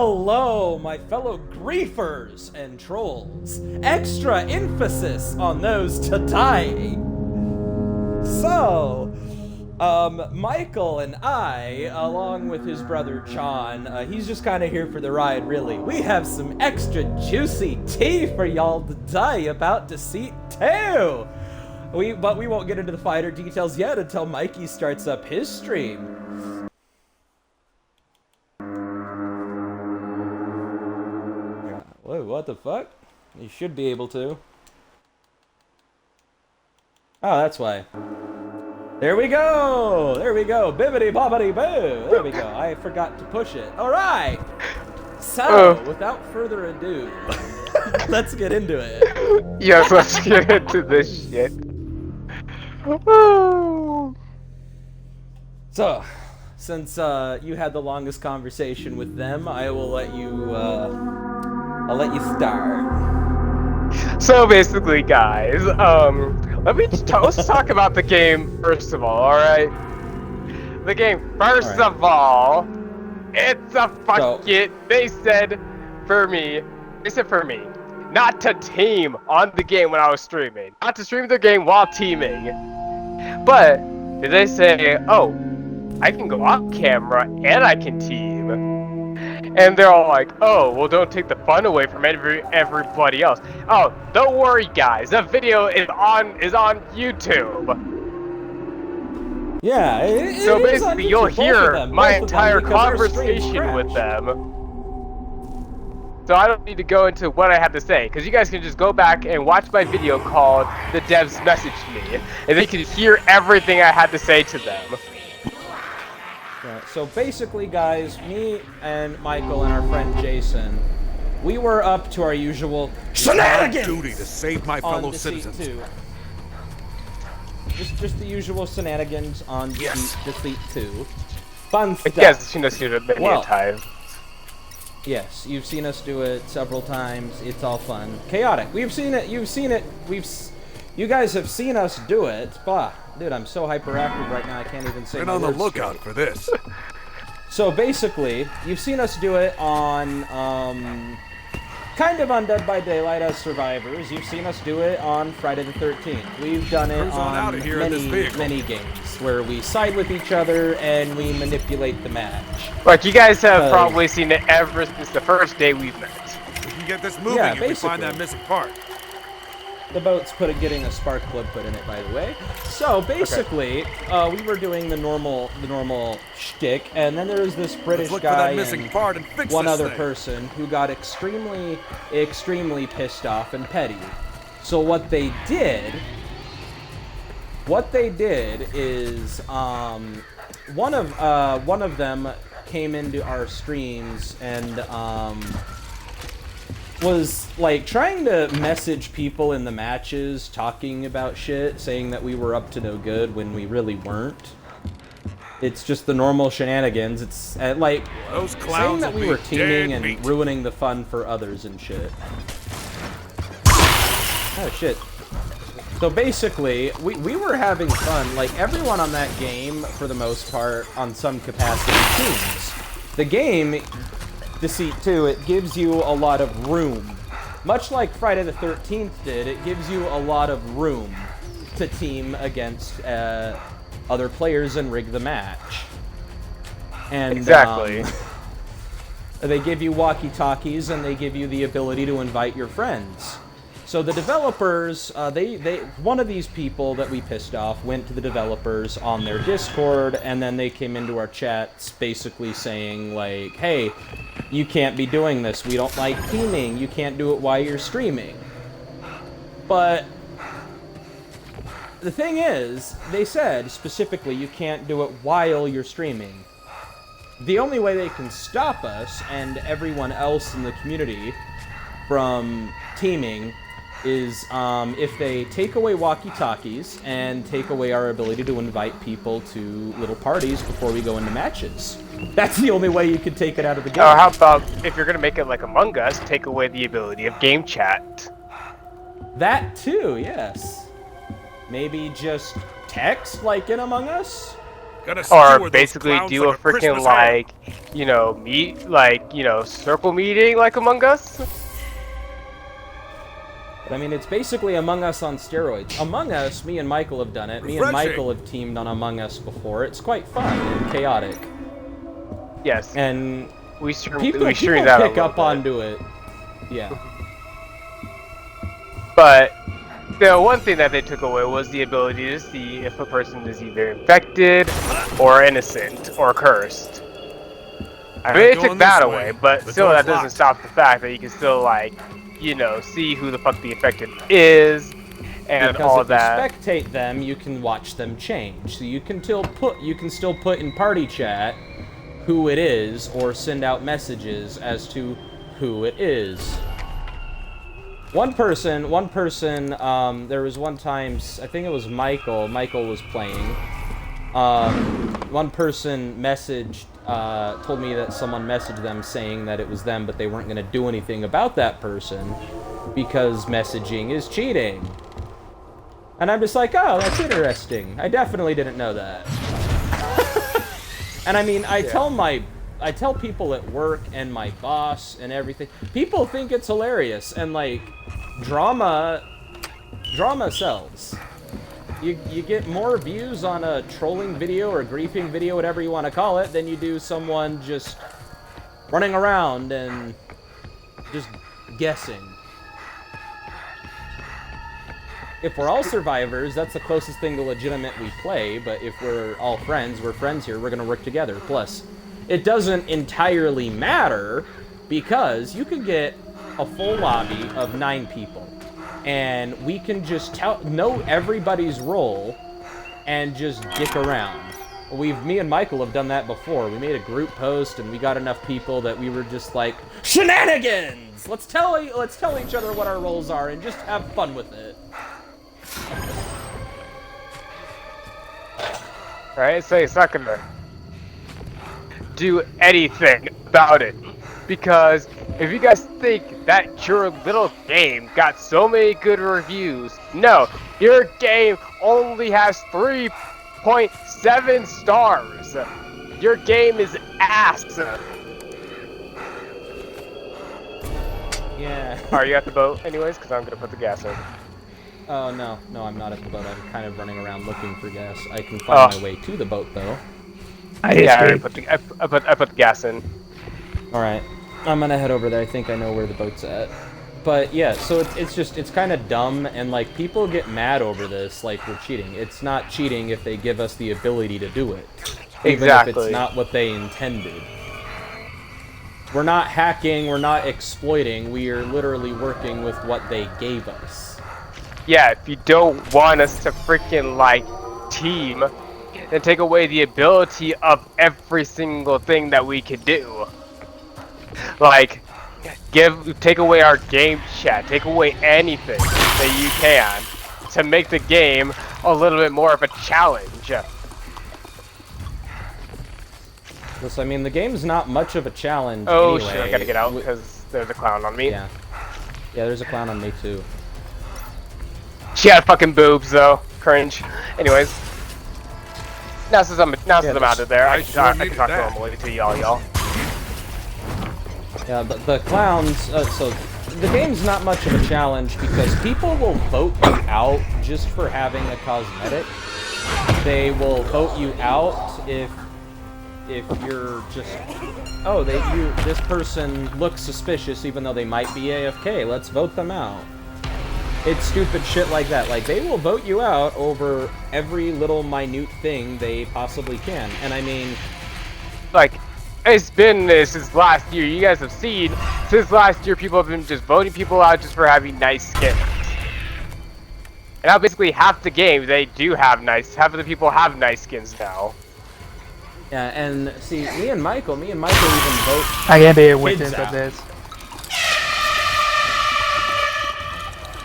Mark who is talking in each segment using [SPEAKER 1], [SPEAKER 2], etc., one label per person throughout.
[SPEAKER 1] Hello, my fellow griefers and trolls. Extra emphasis on those to die. So, Michael and I, along with his brother John, he's just kind of here for the ride, really. We have some extra juicy tea for y'all to die about Deceit 2. But we won't get into the finer details yet until Mikey starts up his stream. Whoa, what the fuck? You should be able to. Oh, that's why. There we go! There we go! Bibbidi bobbidi boo! There we go. I forgot to push it. Alright! So, without further ado, let's get into it.
[SPEAKER 2] Yes, let's get into this shit.
[SPEAKER 1] So, since you had the longest conversation with them, I will let you, I'll let you start.
[SPEAKER 2] So basically, guys, let's talk about the game first of all right? The game, first of all, it's a they said for me, not to team on the game when I was streaming. Not to stream the game while teaming. But, did they say, oh, I can go off camera and I can team? And they're all like, oh, well, don't take the fun away from everybody else. Oh, don't worry, guys. The video is on YouTube.
[SPEAKER 1] Yeah,
[SPEAKER 2] so basically, you'll hear my entire conversation with them. So I don't need to go into what I have to say, because you guys can just go back and watch my video called The Devs Messaged Me, and they can hear everything I had to say to them.
[SPEAKER 1] Yeah, so basically, guys, me and Michael and our friend Jason, we were up to our usual shenanigans
[SPEAKER 3] duty to save my fellow citizens.
[SPEAKER 1] Just the usual shenanigans on Deceit 2. Fun stuff.
[SPEAKER 2] Yes, you've seen it many a time.
[SPEAKER 1] Yes, you've seen us do it several times. It's all fun. Chaotic. We've seen it. You've seen it. You guys have seen us do it. Bah. Dude, I'm so hyperactive right now I can't even say
[SPEAKER 3] Been
[SPEAKER 1] my
[SPEAKER 3] on the
[SPEAKER 1] words
[SPEAKER 3] lookout
[SPEAKER 1] straight.
[SPEAKER 3] for this.
[SPEAKER 1] So basically, you've seen us do it on, kind of on Dead by Daylight as survivors. You've seen us do it on Friday the 13th. We've done it on many games where we side with each other and we manipulate the match.
[SPEAKER 2] Like, you guys have probably seen it ever since the first day we've met.
[SPEAKER 3] We can get this moving if we find that missing part.
[SPEAKER 1] The boat's getting a spark plug put in it, by the way. So basically, we were doing the normal shtick, and then there was this British guy and one other person who got extremely pissed off and petty. So what they did is one of them came into our streams and was like trying to message people in the matches, talking about shit, saying that we were up to no good when we really weren't. It's just the normal shenanigans. It's like saying that we were teaming and ruining the fun for others and shit. Oh shit. So basically, we were having fun. Like, everyone on that game, for the most part, on some capacity, teams. The game, Deceit 2, it gives you a lot of room. Much like Friday the 13th did, it gives you a lot of room to team against other players and rig the match. And
[SPEAKER 2] exactly.
[SPEAKER 1] They give you walkie-talkies and they give you the ability to invite your friends. So the developers, one of these people that we pissed off went to the developers on their Discord, and then they came into our chats basically saying, like, hey, you can't be doing this. We don't like teaming. You can't do it while you're streaming. But the thing is, they said specifically you can't do it while you're streaming. The only way they can stop us and everyone else in the community from teaming is if they take away walkie-talkies and take away our ability to invite people to little parties before we go into matches. That's the only way you can take it out of the game.
[SPEAKER 2] Oh, how about, if you're gonna make it like Among Us, take away the ability of game chat?
[SPEAKER 1] That too, yes. Maybe just text, like in Among Us?
[SPEAKER 2] Or basically do a freaking like, you know, circle meeting like Among Us.
[SPEAKER 1] But I mean, it's basically Among Us on steroids. Among Us, me and Michael have done it. Me and Michael have teamed on Among Us before. It's quite fun and chaotic.
[SPEAKER 2] Yes.
[SPEAKER 1] And
[SPEAKER 2] people
[SPEAKER 1] pick up onto it. Yeah.
[SPEAKER 2] But the one thing that they took away was the ability to see if a person is either infected or innocent or cursed. I mean, they took that away, but still that doesn't stop the fact that you can still, like, you know, see who the fuck the infected is and all of that.
[SPEAKER 1] Because if you spectate them, you can watch them change. So you can still put in party chat who it is or send out messages as to who it is. One person, there was one time, I think it was Michael was playing. One person told me that someone messaged them saying that it was them, but they weren't going to do anything about that person because messaging is cheating. And I'm just like, oh, that's interesting. I definitely didn't know that. And I mean, I tell people at work and my boss and everything. People think it's hilarious, and like, drama sells. You get more views on a trolling video or griefing video, whatever you want to call it, than you do someone just running around and just guessing. If we're all survivors, that's the closest thing to legitimate we play, but if we're all friends, we're friends here, we're gonna work together. Plus, it doesn't entirely matter, because you could get a full lobby of 9 people, and we can just know everybody's role and just dick around. Me and Michael have done that before. We made a group post and we got enough people that we were just like, shenanigans! Let's tell each other what our roles are and just have fun with it.
[SPEAKER 2] Right? So it's not gonna do anything about it. Because if you guys think that your little game got so many good reviews, no, your game only has 3.7 stars. Your game is ass.
[SPEAKER 1] Yeah.
[SPEAKER 2] Are you at the boat anyways? Because I'm going to put the gas in.
[SPEAKER 1] Oh, no, I'm not at the boat. I'm kind of running around looking for gas. I can find my way to the boat, though.
[SPEAKER 2] I put the gas in.
[SPEAKER 1] Alright. I'm gonna head over there. I think I know where the boat's at. But yeah, so it's kind of dumb, and like, people get mad over this like we're cheating. It's not cheating if they give us the ability to do it. Even if it's not what they intended. We're not hacking, we're not exploiting, we are literally working with what they gave us.
[SPEAKER 2] Yeah, if you don't want us to freaking, like, team, then take away the ability of every single thing that we could do. Like, take away our game chat, take away anything that you can to make the game a little bit more of a challenge.
[SPEAKER 1] Listen, I mean, the game's not much of a challenge
[SPEAKER 2] anyway.
[SPEAKER 1] Shit,
[SPEAKER 2] I gotta get out because there's a clown on me.
[SPEAKER 1] Yeah, there's a clown on me too.
[SPEAKER 2] She had fucking boobs though. Cringe. Anyways. Now since I'm out of there, I can talk normally to y'all.
[SPEAKER 1] Yeah, but the clowns, so the game's not much of a challenge because people will vote you out just for having a cosmetic. They will vote you out if you're just, this person looks suspicious even though they might be AFK, let's vote them out. It's stupid shit like that. Like, they will vote you out over every little minute thing they possibly can. And I mean,
[SPEAKER 2] like, it's been since last year. You guys have seen, since last year, people have been just voting people out just for having nice skins. And now basically half the game, half of the people have nice skins now.
[SPEAKER 1] Yeah, and see, me and Michael even vote
[SPEAKER 4] I can't be a witness of this.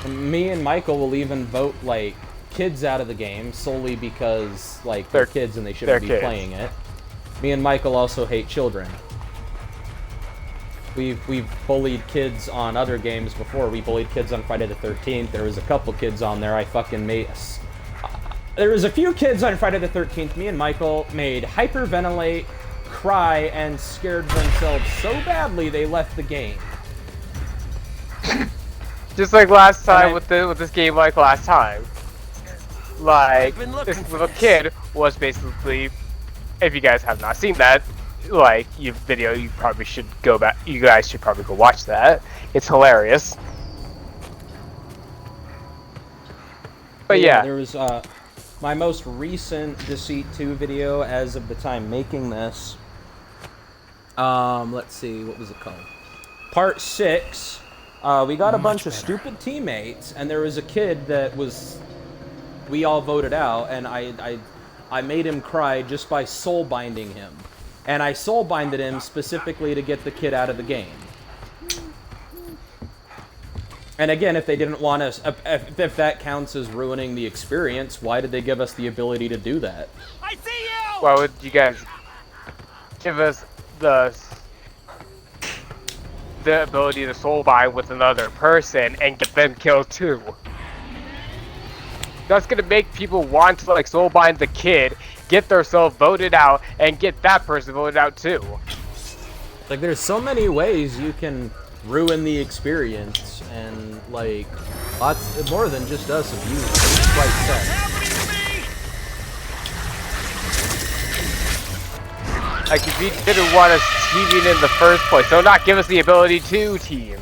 [SPEAKER 1] Me and Michael will even vote, like, kids out of the game solely because, like, they're kids and they shouldn't be playing it. Me and Michael also hate children. We've bullied kids on other games before. We bullied kids on Friday the 13th. There was a couple kids on there I fucking made. There was a few kids on Friday the 13th. Me and Michael made hyperventilate, cry, and scared themselves so badly they left the game.
[SPEAKER 2] Just like last time with this game, like last time. Like, this little kid was basically, if you guys have not seen that, like, video, you probably should go back, you guys should probably go watch that. It's hilarious. But yeah.
[SPEAKER 1] There was, my most recent Deceit 2 video as of the time making this. Let's see, what was it called? Part 6. We got a bunch of stupid teammates, and there was a kid that we all voted out, and I made him cry just by soul binding him. And I soul binded him specifically to get the kid out of the game. And again, if they didn't want us, if that counts as ruining the experience, why did they give us the ability to do that?
[SPEAKER 2] I see you! Why would you guys give us the ability to soul bind with another person and get them killed too? That's gonna make people want to like soul bind the kid, get themselves voted out, and get that person voted out too.
[SPEAKER 1] Like, there's so many ways you can ruin the experience, and like lots more than just us abusing. It's quite sad.
[SPEAKER 2] Like, if you didn't want us teaming in the first place, so not give us the ability to team.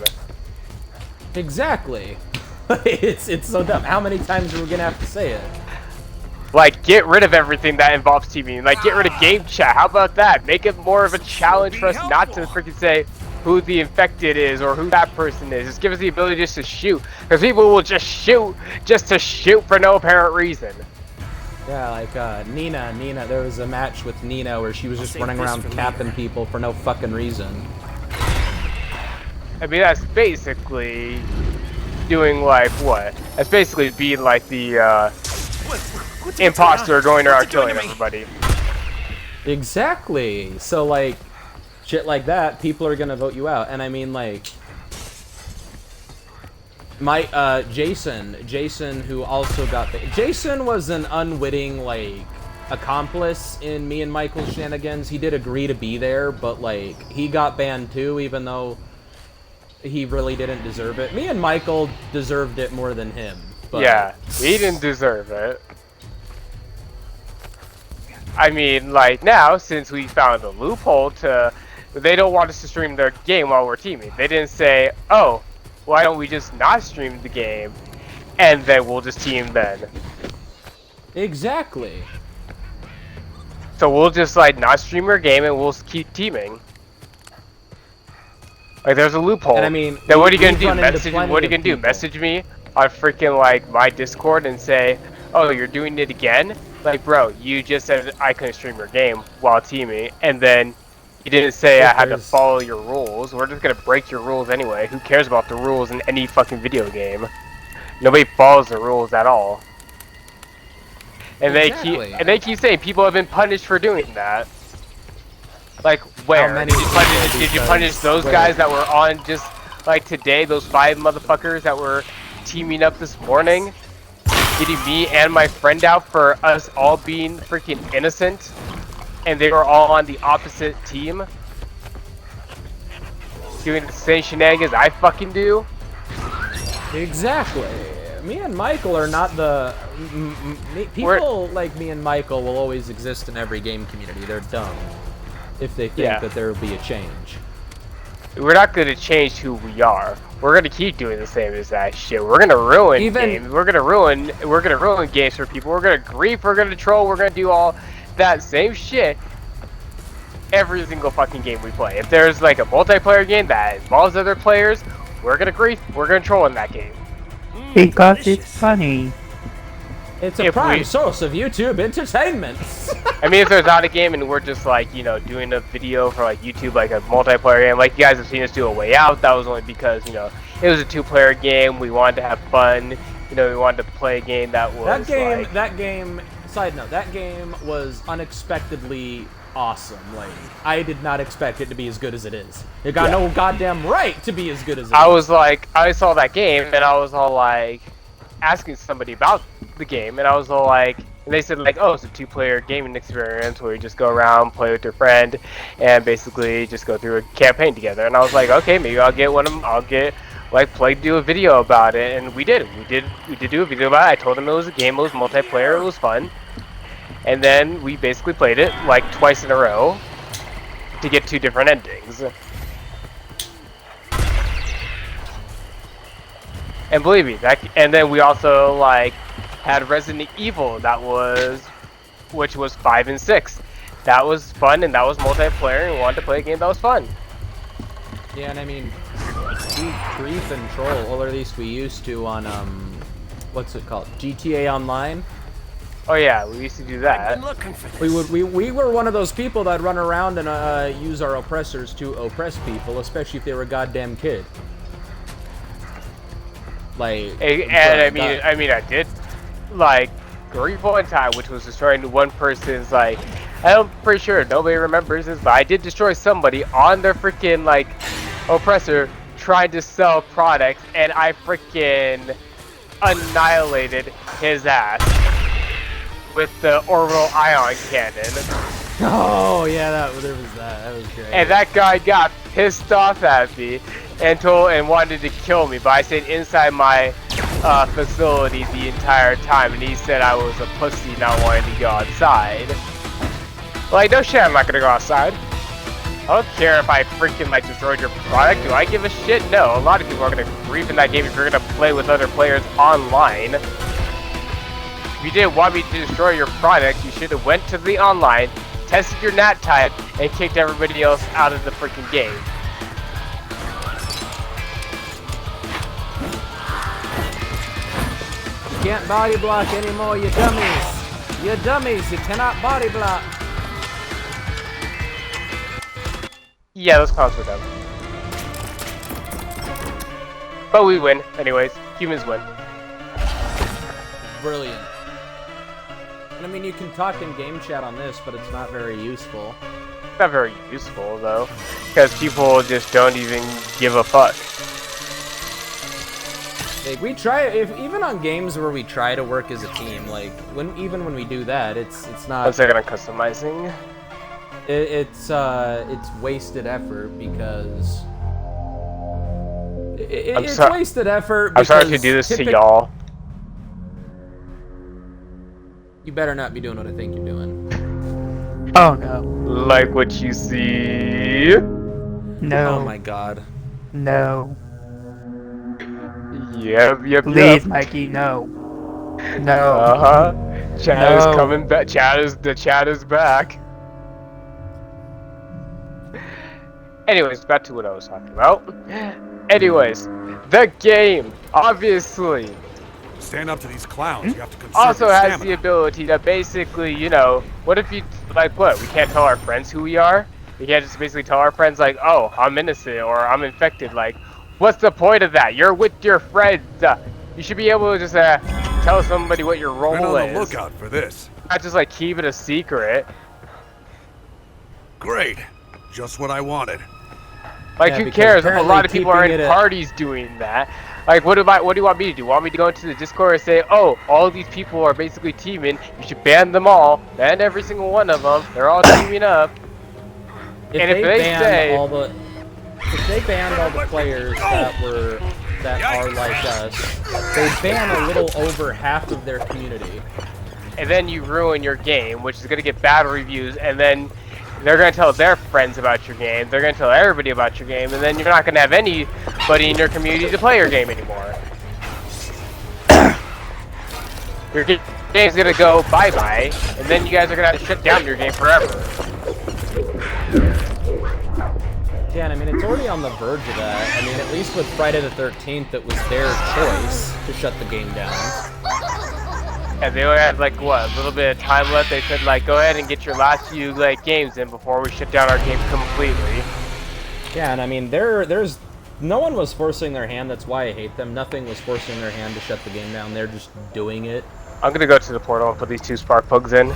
[SPEAKER 1] Exactly. It's so dumb. How many times are we gonna have to say it?
[SPEAKER 2] Like, get rid of everything that involves teaming. Like, get rid of game chat. How about that? Make it more of a challenge for us not to freaking say who the infected is or who that person is. Just give us the ability just to shoot. Because people will just shoot to shoot for no apparent reason.
[SPEAKER 1] Yeah, like Nina, there was a match with Nina where she was just running around capping people for no fucking reason.
[SPEAKER 2] I mean, that's basically doing like what? That's basically being like the imposter going around killing everybody.
[SPEAKER 1] Exactly. So like, shit like that, people are gonna vote you out. And I mean, like, Jason, who also got Jason was an unwitting, like, accomplice in me and Michael's shenanigans. He did agree to be there, but, like, he got banned too, even though he really didn't deserve it. Me and Michael deserved it more than him. But
[SPEAKER 2] yeah, he didn't deserve it. I mean, like, now, since we found a loophole they don't want us to stream their game while we're teaming. They didn't say, oh, why don't we just not stream the game, and then we'll just team then.
[SPEAKER 1] Exactly.
[SPEAKER 2] So we'll just, like, not stream your game, and we'll keep teaming. Like, there's a loophole.
[SPEAKER 1] And I mean,
[SPEAKER 2] then what are you gonna do? What are you gonna do? Message me on freaking, like, my Discord and say, oh, you're doing it again? Like, bro, you just said I couldn't stream your game while teaming, and then you didn't say I had to follow your rules. We're just gonna break your rules anyway. Who cares about the rules in any fucking video game? Nobody follows the rules at all. And
[SPEAKER 1] exactly.
[SPEAKER 2] they keep saying people have been punished for doing that. Like, where? Did you punish those guys that were on just like today? Those 5 motherfuckers that were teaming up this morning, getting me and my friend out for us all being freaking innocent. And they were all on the opposite team, doing the same shenanigans I fucking do.
[SPEAKER 1] Exactly. Me and Michael are not the people like me and Michael will always exist in every game community. They're dumb if they think that there will be a change.
[SPEAKER 2] We're not going to change who we are. We're going to keep doing the same as that shit. We're going to ruin games. We're going to ruin games for people. We're going to grief. We're going to troll. We're going to do all that same shit every single fucking game we play. If there's like a multiplayer game that involves other players, we're gonna grief, we're gonna troll in that game.
[SPEAKER 4] Because it's funny.
[SPEAKER 1] It's a prime source of YouTube entertainment.
[SPEAKER 2] I mean, if there's not a game and we're just like, you know, doing a video for like YouTube, like a multiplayer game, like you guys have seen us do A Way Out, that was only because, you know, it was a 2-player game, we wanted to have fun, you know, we wanted to play a game that was
[SPEAKER 1] side note, that game was unexpectedly awesome. Like, I did not expect it to be as good as it is. It got no goddamn right to be as good as it is.
[SPEAKER 2] I was like, I saw that game and I was all like, asking somebody about the game and I was all like, And they said like, oh, it's a 2-player gaming experience where you just go around, play with your friend, and basically just go through a campaign together. And I was like, okay, maybe I'll get one of them. I'll get like play, do a video about it, and we did do a video about it. I told them it was a game, it was multiplayer, it was fun, and then we basically played it like twice in a row to get 2 different endings. And believe me, and then we also like had Resident Evil which was 5 and 6. That was fun, and that was multiplayer, and we wanted to play a game that was fun.
[SPEAKER 1] Yeah, and I mean, we grief and troll, or at least we used to on what's it called, GTA Online.
[SPEAKER 2] Oh yeah, we used to do that.
[SPEAKER 1] We were one of those people that run around and use our oppressors to oppress people, especially if they were a goddamn kid. Like,
[SPEAKER 2] and I mean, I did like grief one time, which was destroying one person's like. I'm pretty sure nobody remembers this, but I did destroy somebody on their freaking like oppressor trying to sell products, and I freaking annihilated his ass with the orbital ion cannon.
[SPEAKER 1] Oh yeah, there was that. That was great.
[SPEAKER 2] And that guy got pissed off at me and wanted to kill me, but I stayed inside my facility the entire time, and he said I was a pussy not wanting to go outside. Like, no shit, I'm not gonna go outside. I don't care if I freaking like destroyed your product. Do I give a shit? No. A lot of people are gonna grieve in that game if you're gonna play with other players online. If you didn't want me to destroy your product, you should have went to the online, tested your NAT type, and kicked everybody else out of the freaking game.
[SPEAKER 1] You can't body block anymore, you dummies. You dummies, you cannot body block.
[SPEAKER 2] Yeah, those clowns were dumb. But we win, anyways. Humans win.
[SPEAKER 1] Brilliant. And I mean, you can talk in game chat on this, but it's not very useful.
[SPEAKER 2] Not very useful, though. Because people just don't even give a fuck.
[SPEAKER 1] Like, we try, even on games where we try to work as a team, like, even when we do that, it's not...
[SPEAKER 2] One second on customizing.
[SPEAKER 1] It's wasted effort because... It's wasted effort because...
[SPEAKER 2] I'm sorry to do this to y'all.
[SPEAKER 1] You better not be doing what I think you're doing.
[SPEAKER 4] Oh no.
[SPEAKER 2] Like what you see?
[SPEAKER 4] No.
[SPEAKER 1] Oh my god.
[SPEAKER 4] No.
[SPEAKER 2] Yep.
[SPEAKER 4] Please, Mikey, no. No.
[SPEAKER 2] Uh-huh. Chad is
[SPEAKER 4] No.
[SPEAKER 2] coming back. The chat is back. Anyways, back to what I was talking about. Anyways, the game, obviously,
[SPEAKER 3] Stand up to these clowns. You have to conserve
[SPEAKER 2] also
[SPEAKER 3] your
[SPEAKER 2] has
[SPEAKER 3] stamina.
[SPEAKER 2] the ability to basically, you know, what if you, like what, we can't tell our friends who we are? We can't just basically tell our friends, like, oh, I'm innocent, or I'm infected, like, what's the point of that? You're with your friends. You should be able to just tell somebody what your role
[SPEAKER 3] Been on
[SPEAKER 2] is.
[SPEAKER 3] the lookout for this.
[SPEAKER 2] Not just, like, keep it a secret.
[SPEAKER 3] Great. Just what I wanted.
[SPEAKER 2] Like,
[SPEAKER 1] Yeah,
[SPEAKER 2] who
[SPEAKER 1] because
[SPEAKER 2] cares? A
[SPEAKER 1] apparently
[SPEAKER 2] lot of people are
[SPEAKER 1] keeping
[SPEAKER 2] in
[SPEAKER 1] it a-
[SPEAKER 2] parties doing that. Like, what do you want me to do? Want me to go into the Discord and say, oh, all of these people are basically teaming. You should ban them all. Ban every single one of them. They're all teaming up.
[SPEAKER 1] If
[SPEAKER 2] And if
[SPEAKER 1] they
[SPEAKER 2] they
[SPEAKER 1] banned
[SPEAKER 2] say-
[SPEAKER 1] if they banned all the players that are like us, they ban a little over half of their community.
[SPEAKER 2] And then you ruin your game, which is going to get bad reviews. And then they're going to tell their friends about your game. They're going to tell everybody about your game. And then you're not going to have anybody in your community to play your game anymore. Your game's going to go bye-bye. And then you guys are going to have to shut down your game forever.
[SPEAKER 1] Yeah, and I mean, it's already on the verge of that. I mean, at least with Friday the 13th, it was their choice to shut the game down.
[SPEAKER 2] And they only had, like, what, a little bit of time left. They said, like, go ahead and get your last few, like, games in before we shut down our game completely.
[SPEAKER 1] Yeah, and I mean, there's no one was forcing their hand. That's why I hate them. Nothing was forcing their hand to shut the game down. They're just doing it.
[SPEAKER 2] I'm gonna go to the portal and put these 2 spark plugs in.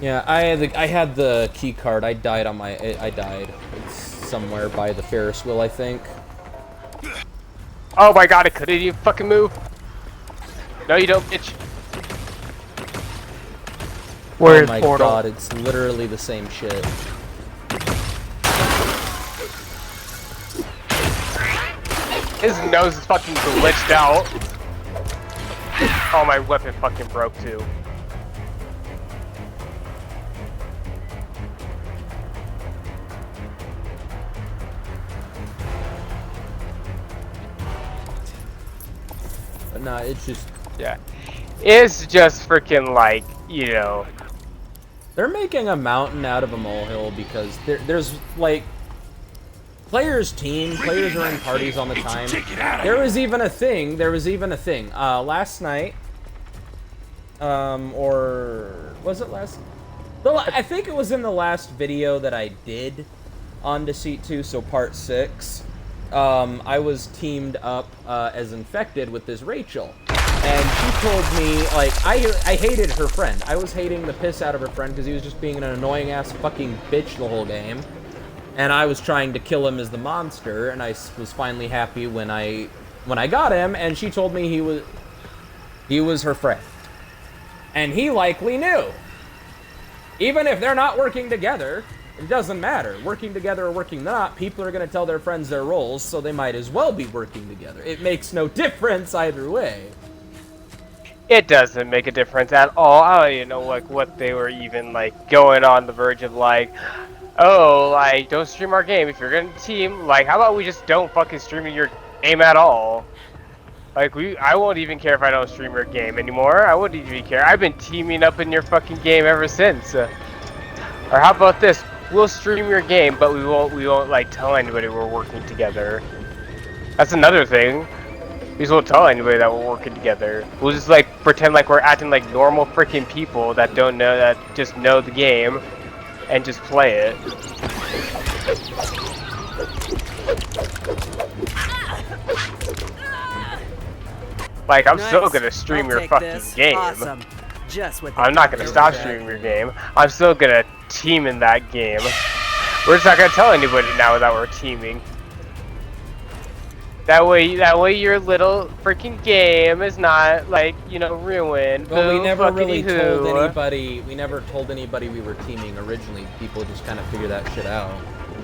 [SPEAKER 1] Yeah, I had the key card. I died. It's somewhere by the Ferris wheel, I think.
[SPEAKER 2] Oh my god, I couldn't even fucking move. No, you don't, bitch.
[SPEAKER 4] Where's
[SPEAKER 1] Oh my
[SPEAKER 4] Portal?
[SPEAKER 1] god, it's literally the same shit.
[SPEAKER 2] His nose is fucking glitched out. Oh, my weapon fucking broke too.
[SPEAKER 1] But nah, it's just...
[SPEAKER 2] Yeah. It's just freaking like, you know.
[SPEAKER 1] They're making a mountain out of a molehill because there's, like... Players team, players are in parties all the time. There was even a thing, last night, or was it last? I think it was in the last video that I did on Deceit 2, so part 6. I was teamed up as infected with this Rachel. And she told me, like, I hated her friend. I was hating the piss out of her friend because he was just being an annoying ass fucking bitch the whole game. And I was trying to kill him as the monster, and I was finally happy when I got him, and she told me he was her friend. And he likely knew. Even if they're not working together, it doesn't matter. Working together or working not, people are going to tell their friends their roles, so they might as well be working together. It makes no difference either way.
[SPEAKER 2] It doesn't make a difference at all. I don't even know like what they were even like going on the verge of like, oh, like don't stream our game if you're gonna team. Like, how about we just don't fucking stream your game at all? Like I won't even care if I don't stream your game anymore. I wouldn't even care. I've been teaming up in your fucking game ever since. Or how about this? We'll stream your game, but we won't like tell anybody we're working together. That's another thing. We just won't tell anybody that we're working together. We'll just like pretend like we're acting like normal freaking people that don't know, that just know the game and just play it. Like, I'm still gonna stream your fucking game.
[SPEAKER 5] Awesome. Just what
[SPEAKER 2] I'm not gonna stop streaming your game. I'm still gonna team in that game. We're just not gonna tell anybody now that we're teaming. That way your little freaking game is not, like, you know, ruined.
[SPEAKER 1] Well, we never really
[SPEAKER 2] Fuckity-hoo.
[SPEAKER 1] told anybody. We never told anybody we were teaming originally. People just kind of figure that shit out.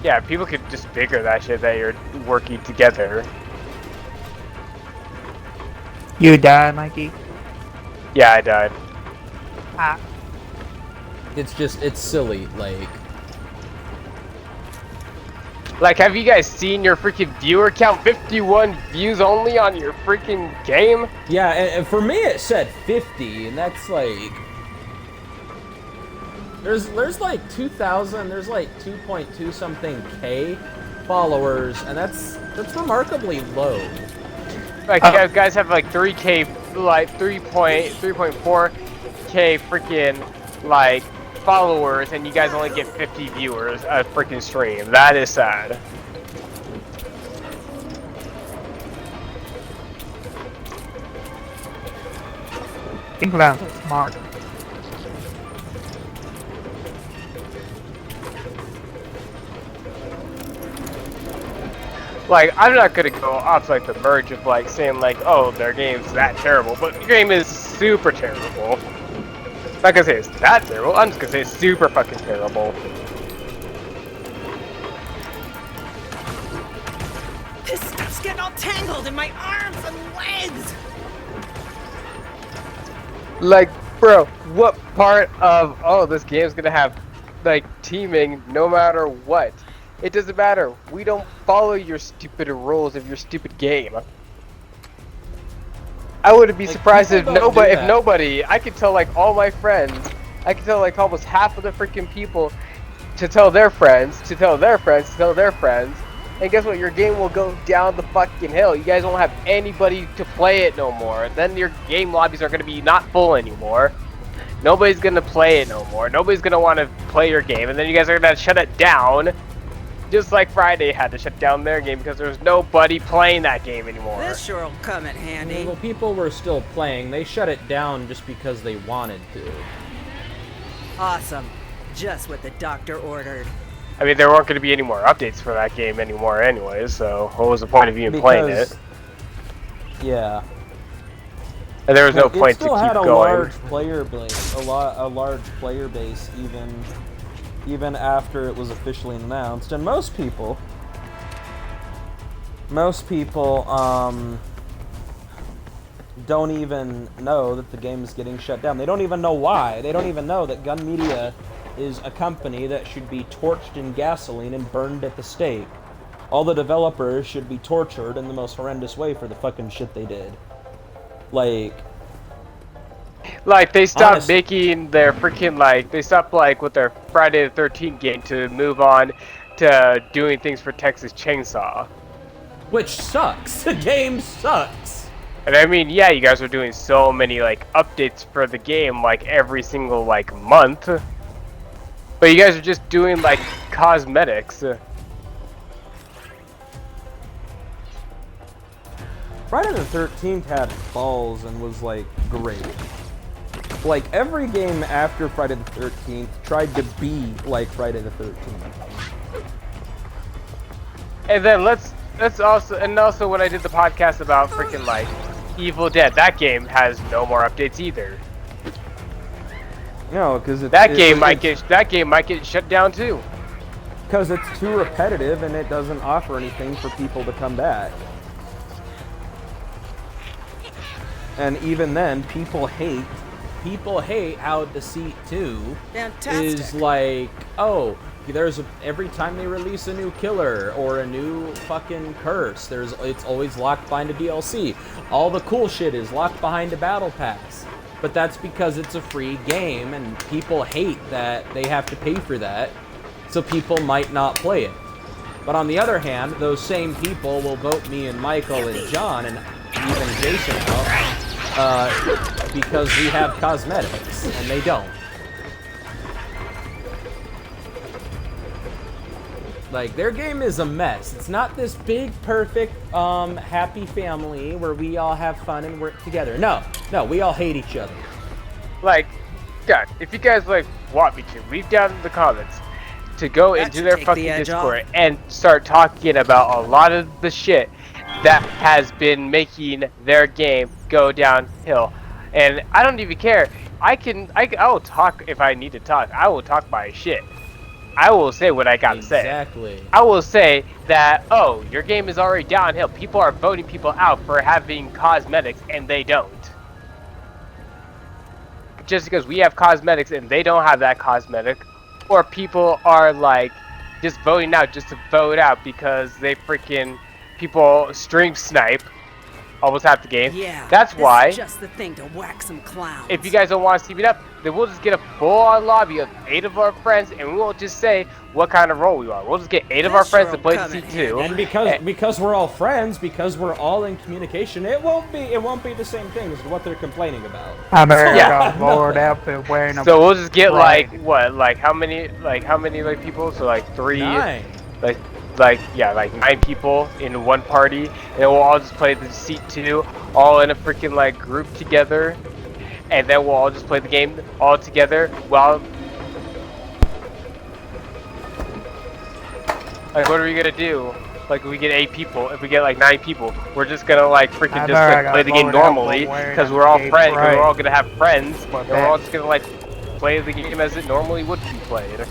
[SPEAKER 2] Yeah, people could just figure that shit that you're working together.
[SPEAKER 4] You die, Mikey?
[SPEAKER 2] Yeah, I died.
[SPEAKER 4] Ah.
[SPEAKER 1] It's silly,
[SPEAKER 2] Like, have you guys seen your freaking viewer count? 51 views only on your freaking game?
[SPEAKER 1] Yeah, and for me it said 50, and that's like... There's like 2,000, there's like 2.2 something K followers, and that's remarkably low.
[SPEAKER 2] Like, you guys have like 3K, like 3.4K freaking, like, followers, and you guys only get 50 viewers a freaking stream. That is sad.
[SPEAKER 4] Think about it, smart.
[SPEAKER 2] Like, I'm not gonna go off like the verge of like saying like, oh, their game's that terrible, but your game is super terrible. I'm not gonna say it's that terrible, I'm just gonna say it's super fucking terrible.
[SPEAKER 5] This stuff's getting all tangled in my arms and legs.
[SPEAKER 2] Like, bro, what part of, oh, this game's gonna have, like, teaming no matter what? It doesn't matter. We don't follow your stupid rules of your stupid game. I wouldn't be surprised if nobody, I could tell, like, all my friends, I could tell, like, almost half of the freaking people to tell their friends, to tell their friends, to tell their friends, and guess what? Your game will go down the fucking hill. You guys won't have anybody to play it no more. Then your game lobbies are going to be not full anymore. Nobody's going to play it no more. Nobody's going to want to play your game. And then you guys are going to shut it down. Just like Friday had to shut down their game because there was nobody playing that game anymore.
[SPEAKER 5] This sure will come in handy.
[SPEAKER 1] Well, people were still playing. They shut it down just because they wanted to.
[SPEAKER 5] Awesome. Just what the doctor ordered.
[SPEAKER 2] I mean, there weren't going to be any more updates for that game anymore anyway, so what was the point of even playing it?
[SPEAKER 1] Yeah.
[SPEAKER 2] And there was no
[SPEAKER 1] It
[SPEAKER 2] point to
[SPEAKER 1] still
[SPEAKER 2] keep
[SPEAKER 1] had a
[SPEAKER 2] going.
[SPEAKER 1] large player base, a large player base, even after it was officially announced. And most people, don't even know that the game is getting shut down. They don't even know why. They don't even know that Gun Media is a company that should be torched in gasoline and burned at the stake. All the developers should be tortured in the most horrendous way for the fucking shit they did. Like
[SPEAKER 2] they stopped
[SPEAKER 1] honestly,
[SPEAKER 2] making their freaking they stopped with their Friday the 13th game to move on to doing things for Texas Chainsaw.
[SPEAKER 1] which sucks. The game sucks.
[SPEAKER 2] And I mean, yeah, you guys are doing so many updates for the game every single month. But you guys are just doing cosmetics.
[SPEAKER 1] Friday the 13th had balls and was great. Every game after Friday the 13th tried to be like Friday the 13th.
[SPEAKER 2] And then let's also when I did the podcast about freaking Evil Dead, that game has no more updates either.
[SPEAKER 1] No, because
[SPEAKER 2] That game might get shut down too.
[SPEAKER 1] Because it's too repetitive and it doesn't offer anything for people to come back. And even then, people hate how Deceit 2
[SPEAKER 5] Fantastic.
[SPEAKER 1] is every time they release a new killer or a new fucking curse, it's always locked behind a DLC. All the cool shit is locked behind a battle pass. But that's because it's a free game and people hate that they have to pay for that, so people might not play it. But on the other hand, those same people will vote me and Michael and John and even Jason out because we have cosmetics and they don't. Their game is a mess. It's not this big, perfect, happy family where we all have fun and work together. No, we all hate each other.
[SPEAKER 2] God, if you guys want me to, leave down in the comments to go
[SPEAKER 5] That
[SPEAKER 2] into
[SPEAKER 5] should
[SPEAKER 2] their
[SPEAKER 5] take
[SPEAKER 2] fucking
[SPEAKER 5] the edge
[SPEAKER 2] Discord and start talking about a lot of the shit that has been making their game go downhill. And I don't even care. I will talk if I need to talk. I will talk my shit. I will say what I gotta say.
[SPEAKER 1] Exactly.
[SPEAKER 2] I will say that, oh, your game is already downhill. People are voting people out for having cosmetics and they don't. Just because we have cosmetics and they don't have that cosmetic, or people are just voting out just to vote out because they people stream snipe almost half the game.
[SPEAKER 5] Yeah,
[SPEAKER 2] That's
[SPEAKER 5] this
[SPEAKER 2] why.
[SPEAKER 5] is just the thing to whack some clowns.
[SPEAKER 2] If you guys don't want to team it up, then we'll just get a full-on lobby of 8 of our friends, and we won't just say what kind of role we are. We'll just get 8 of our friends to play C2.
[SPEAKER 1] And because we're all friends, because we're all in communication, it won't be the same thing as what they're complaining about.
[SPEAKER 4] America,
[SPEAKER 2] Yeah.
[SPEAKER 4] Lord outfit wearing a
[SPEAKER 2] So we'll just get
[SPEAKER 4] Right.
[SPEAKER 2] how many people? So 3,
[SPEAKER 1] 9.
[SPEAKER 2] 9 people in one party, and then we'll all just play the Deceit 2 all in a freaking group together, and then we'll all just play the game all together while what are we gonna do? If we get 8 people, if we get 9 people, we're just gonna freaking just play the game normally because we're all friends. We're all gonna have friends, and we're all just gonna play the game as it normally would be played.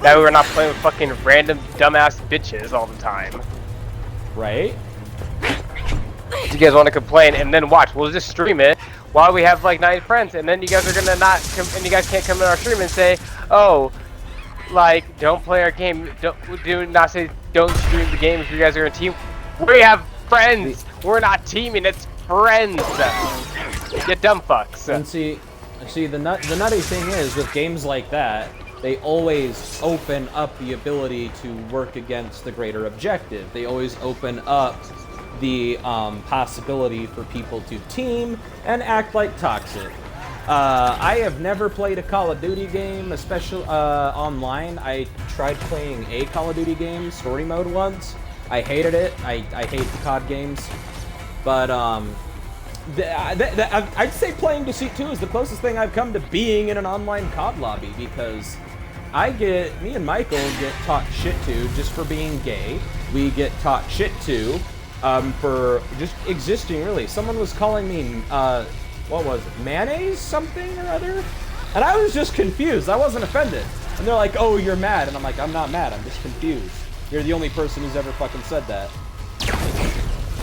[SPEAKER 2] That way we're not playing with fucking random dumbass bitches all the time.
[SPEAKER 1] Right?
[SPEAKER 2] You guys want to complain, and then watch. We'll just stream it while we have 9 friends, and then you guys are gonna not come, and you guys can't come in our stream and say, oh, don't play our game. Don't stream the game if you guys are a team. We have friends. We're not teaming. It's friends. You dumb fucks.
[SPEAKER 1] And see, the nutty thing is with games like that, they always open up the ability to work against the greater objective. They always open up the possibility for people to team and act like toxic. I have never played a Call of Duty game, especially online. I tried playing a Call of Duty game, story mode, once. I hated it. I hate COD games. But I'd say playing Deceit 2 is the closest thing I've come to being in an online COD lobby, because me and Michael get talked shit to just for being gay. We get talked shit to for just existing, really. Someone was calling me what was it, mayonnaise something or other? And I was just confused. I wasn't offended. And they're like, oh, you're mad. And I'm like, I'm not mad. I'm just confused. You're the only person who's ever fucking said that.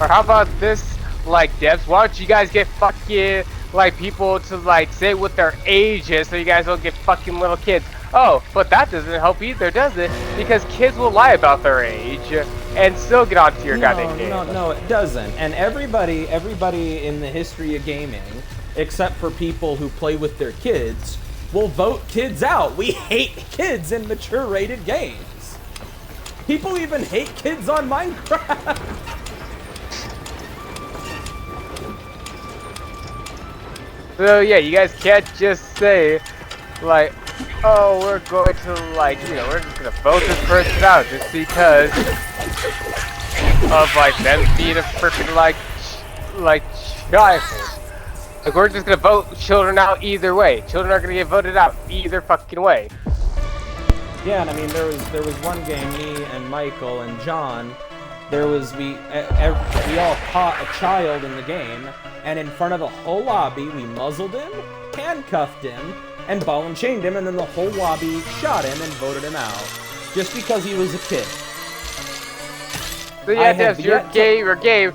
[SPEAKER 2] Or how about this, like, devs? Why don't you guys get fucking, like, people to, like, say what their age is so you guys don't get fucking little kids? Oh, but that doesn't help either, does it? Because kids will lie about their age and still get onto your goddamn game.
[SPEAKER 1] No, it doesn't. And everybody in the history of gaming, except for people who play with their kids, will vote kids out. We hate kids in mature rated games. People even hate kids on Minecraft.
[SPEAKER 2] So yeah, you guys can't just say, like, oh, we're going to, like, you know, we're just gonna vote this person out just because of, like, them being a freaking, like child. Like, we're just gonna vote children out either way. Children are gonna get voted out either fucking way.
[SPEAKER 1] Yeah, and I mean, there was one game, me and Michael and John, we all caught a child in the game, and in front of the whole lobby, we muzzled him, handcuffed him, and ball and chained him, and then the whole lobby shot him and voted him out. Just because he was a kid.
[SPEAKER 2] So yeah, Devs, you're gay,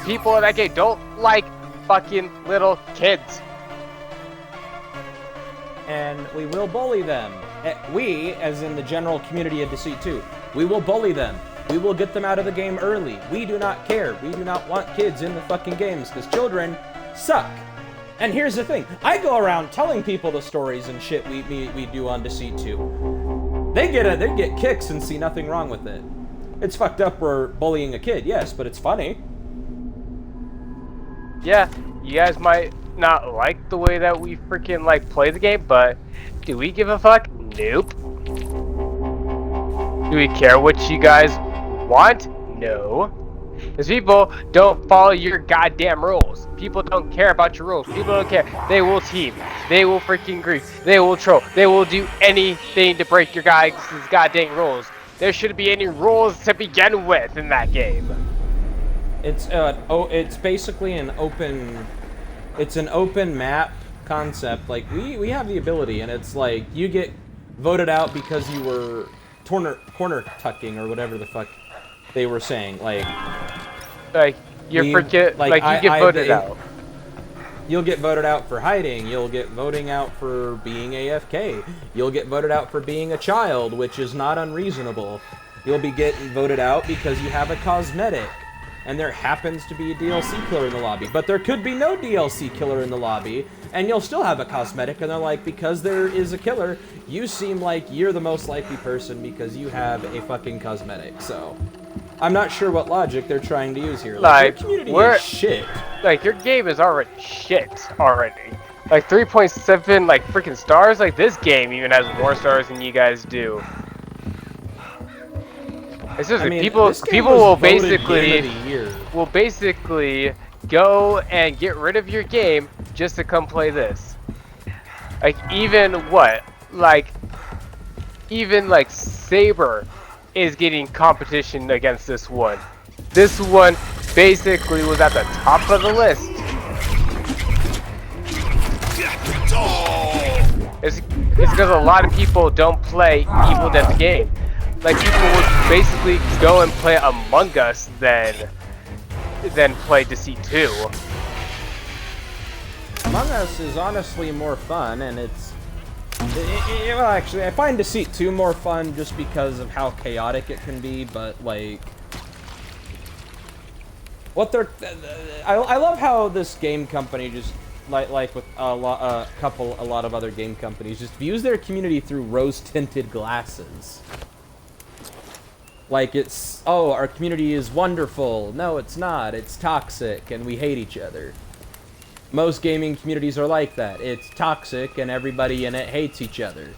[SPEAKER 2] people in that game don't like fucking little kids.
[SPEAKER 1] And we will bully them. We, as in the general community of Deceit 2, we will bully them. We will get them out of the game early. We do not care. We do not want kids in the fucking games, because children suck. And here's the thing. I go around telling people the stories and shit we do on Deceit 2. They get kicks and see nothing wrong with it. It's fucked up we're bullying a kid, yes, but it's funny.
[SPEAKER 2] Yeah, you guys might not like the way that we freaking, like, play the game, but do we give a fuck? Nope. Do we care what you guys want? No. Because people don't follow your goddamn rules. People don't care about your rules. People don't care. They will team. They will freaking grief. They will troll. They will do anything to break your guys' goddamn rules. There shouldn't be any rules to begin with in that game.
[SPEAKER 1] It's basically an open map concept. Like, we have the ability, and it's like, you get voted out because you were corner tucking or whatever the fuck they were saying. Like
[SPEAKER 2] you get voted out.
[SPEAKER 1] You'll get voted out for hiding. You'll get voting out for being AFK. You'll get voted out for being a child, which is not unreasonable. You'll be getting voted out because you have a cosmetic. And there happens to be a DLC killer in the lobby. But there could be no DLC killer in the lobby, and you'll still have a cosmetic, and they're like, because there is a killer, you seem like you're the most likely person because you have a fucking cosmetic, so... I'm not sure what logic they're trying to use here. Like, your community is shit.
[SPEAKER 2] Like, your game is already shit already. Like, 3.7, like, freaking stars? Like, this game even has more stars than you guys do. It's just, people will basically go and get rid of your game just to come play this. Like, even Saber is getting competition against this one. This one basically was at the top of the list. It's because a lot of people don't play Evil Dead the game. Like, people would basically go and play Among Us than play Deceit 2.
[SPEAKER 1] Among Us is honestly more fun, and well, actually, I find Deceit 2 more fun just because of how chaotic it can be, but, like... I love how this game company just, like with a lot of other game companies, just views their community through rose-tinted glasses. Like, it's, oh, our community is wonderful. No, it's not. It's toxic, and we hate each other. Most gaming communities are like that. It's toxic, and everybody in it hates each other.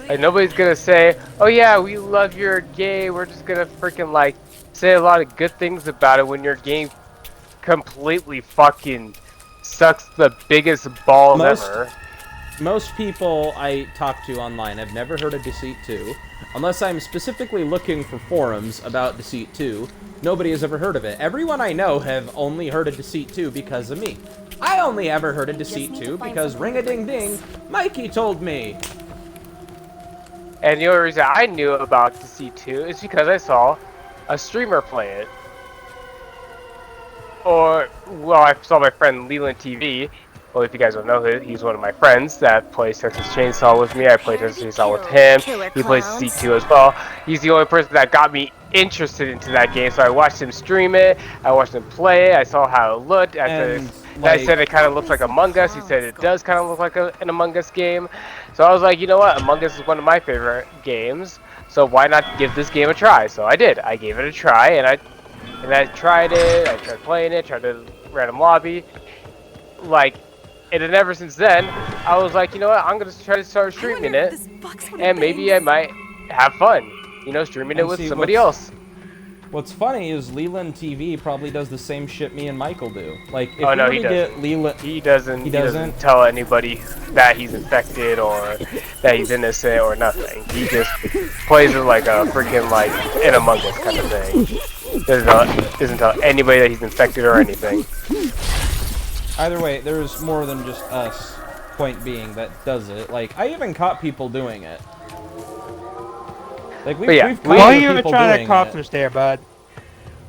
[SPEAKER 2] Like, nobody's gonna say, oh yeah, we love your game. We're just gonna freaking, like, say a lot of good things about it when your game completely fucking sucks the biggest balls ever.
[SPEAKER 1] Most people I talk to online have never heard of Deceit 2. Unless I'm specifically looking for forums about Deceit 2, nobody has ever heard of it. Everyone I know have only heard of Deceit 2 because of me. I only ever heard of Deceit 2 because ring-a-ding-ding, Mikey told me.
[SPEAKER 2] And the only reason I knew about Deceit 2 is because I saw a streamer play it. Or, well, I saw my friend Leland TV. Well, if you guys don't know him, he's one of my friends that plays Texas Chainsaw with me. I play Texas Chainsaw with him. He plays Deceit 2 as well. He's the only person that got me interested into that game, so I watched him stream it. I watched him play it. I saw how it looked. I said it kind of looks like Among Us. He said it does kind of look like an Among Us game. So I was like, you know what? Among Us is one of my favorite games. So why not give this game a try? So I did. I gave it a try, and I tried it. I tried playing it. Tried a random lobby. Like, and then ever since then, I was like, you know what? I'm gonna try to start streaming it, and maybe I might have fun. You know, streaming it with somebody else.
[SPEAKER 1] What's funny is Leland TV probably does the same shit me and Michael do. Like, if
[SPEAKER 2] Oh no,
[SPEAKER 1] we
[SPEAKER 2] he
[SPEAKER 1] get
[SPEAKER 2] doesn't.
[SPEAKER 1] Leland,
[SPEAKER 2] He doesn't tell anybody that he's infected or that he's innocent or nothing. He just plays it like a freaking like an Among Us kind of thing. Doesn't tell anybody that he's infected or anything.
[SPEAKER 1] Either way, there's more than just us. Point being that does it. Like, I even caught people doing it. Like we've caught
[SPEAKER 4] Why are you
[SPEAKER 1] people
[SPEAKER 4] trying to
[SPEAKER 1] doing
[SPEAKER 4] accomplish there, bud?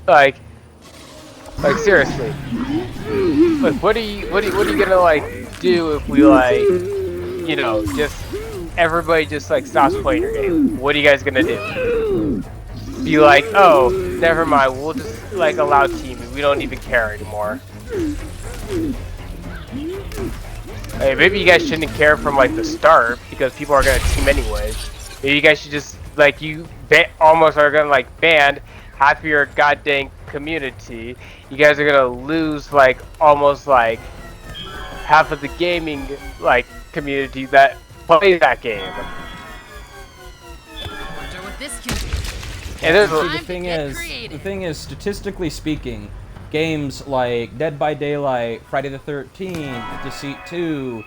[SPEAKER 2] Like seriously. Like, what are you gonna like do if we like, you know, just everybody just like stops playing your game? What are you guys gonna do? Be like, oh, never mind. We'll just like allow teaming. We don't even care anymore. Hey, maybe you guys shouldn't care from like the start because people are gonna team anyways. Maybe you guys should just like almost are gonna like ban half your goddamn community. You guys are gonna lose like almost like half of the gaming like community that plays that game.
[SPEAKER 6] Wonder what this can do.
[SPEAKER 2] And there's
[SPEAKER 1] the thing is, statistically speaking, games like Dead by Daylight, Friday the 13th, Deceit 2,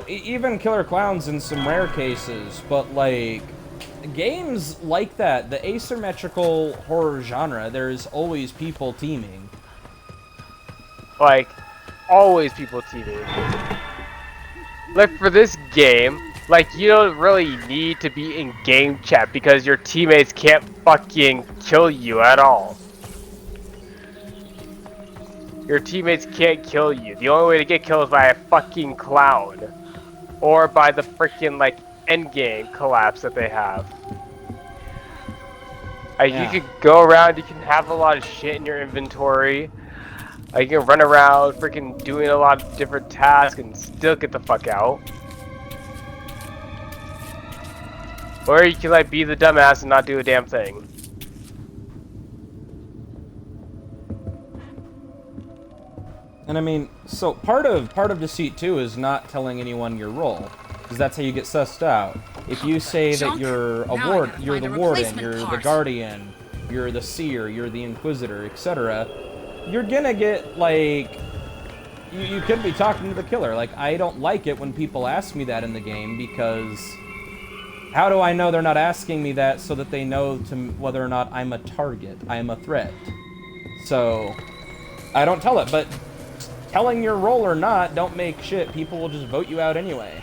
[SPEAKER 1] even Killer Clowns in some rare cases, but like games like that, the asymmetrical horror genre, there's always people teaming.
[SPEAKER 2] Like, always people teaming. Like, for this game, like, you don't really need to be in game chat because your teammates can't fucking kill you at all. Your teammates can't kill you. The only way to get killed is by a fucking clown. Or by the freaking, like, endgame collapse that they have. You can go around, you can have a lot of shit in your inventory. You can run around freaking doing a lot of different tasks and still get the fuck out. Or you can like be the dumbass and not do a damn thing.
[SPEAKER 1] And I mean, so part of Deceit 2 is not telling anyone your role, because that's how you get sussed out. If you say that you're you're the warden, you're the guardian, you're the seer, you're the inquisitor, etc., you're gonna get like you could be talking to the killer. Like, I don't like it when people ask me that in the game, because how do I know they're not asking me that so that they know whether or not I'm a target, I am a threat? So I don't tell it, but telling your role or not don't make shit. People will just vote you out anyway.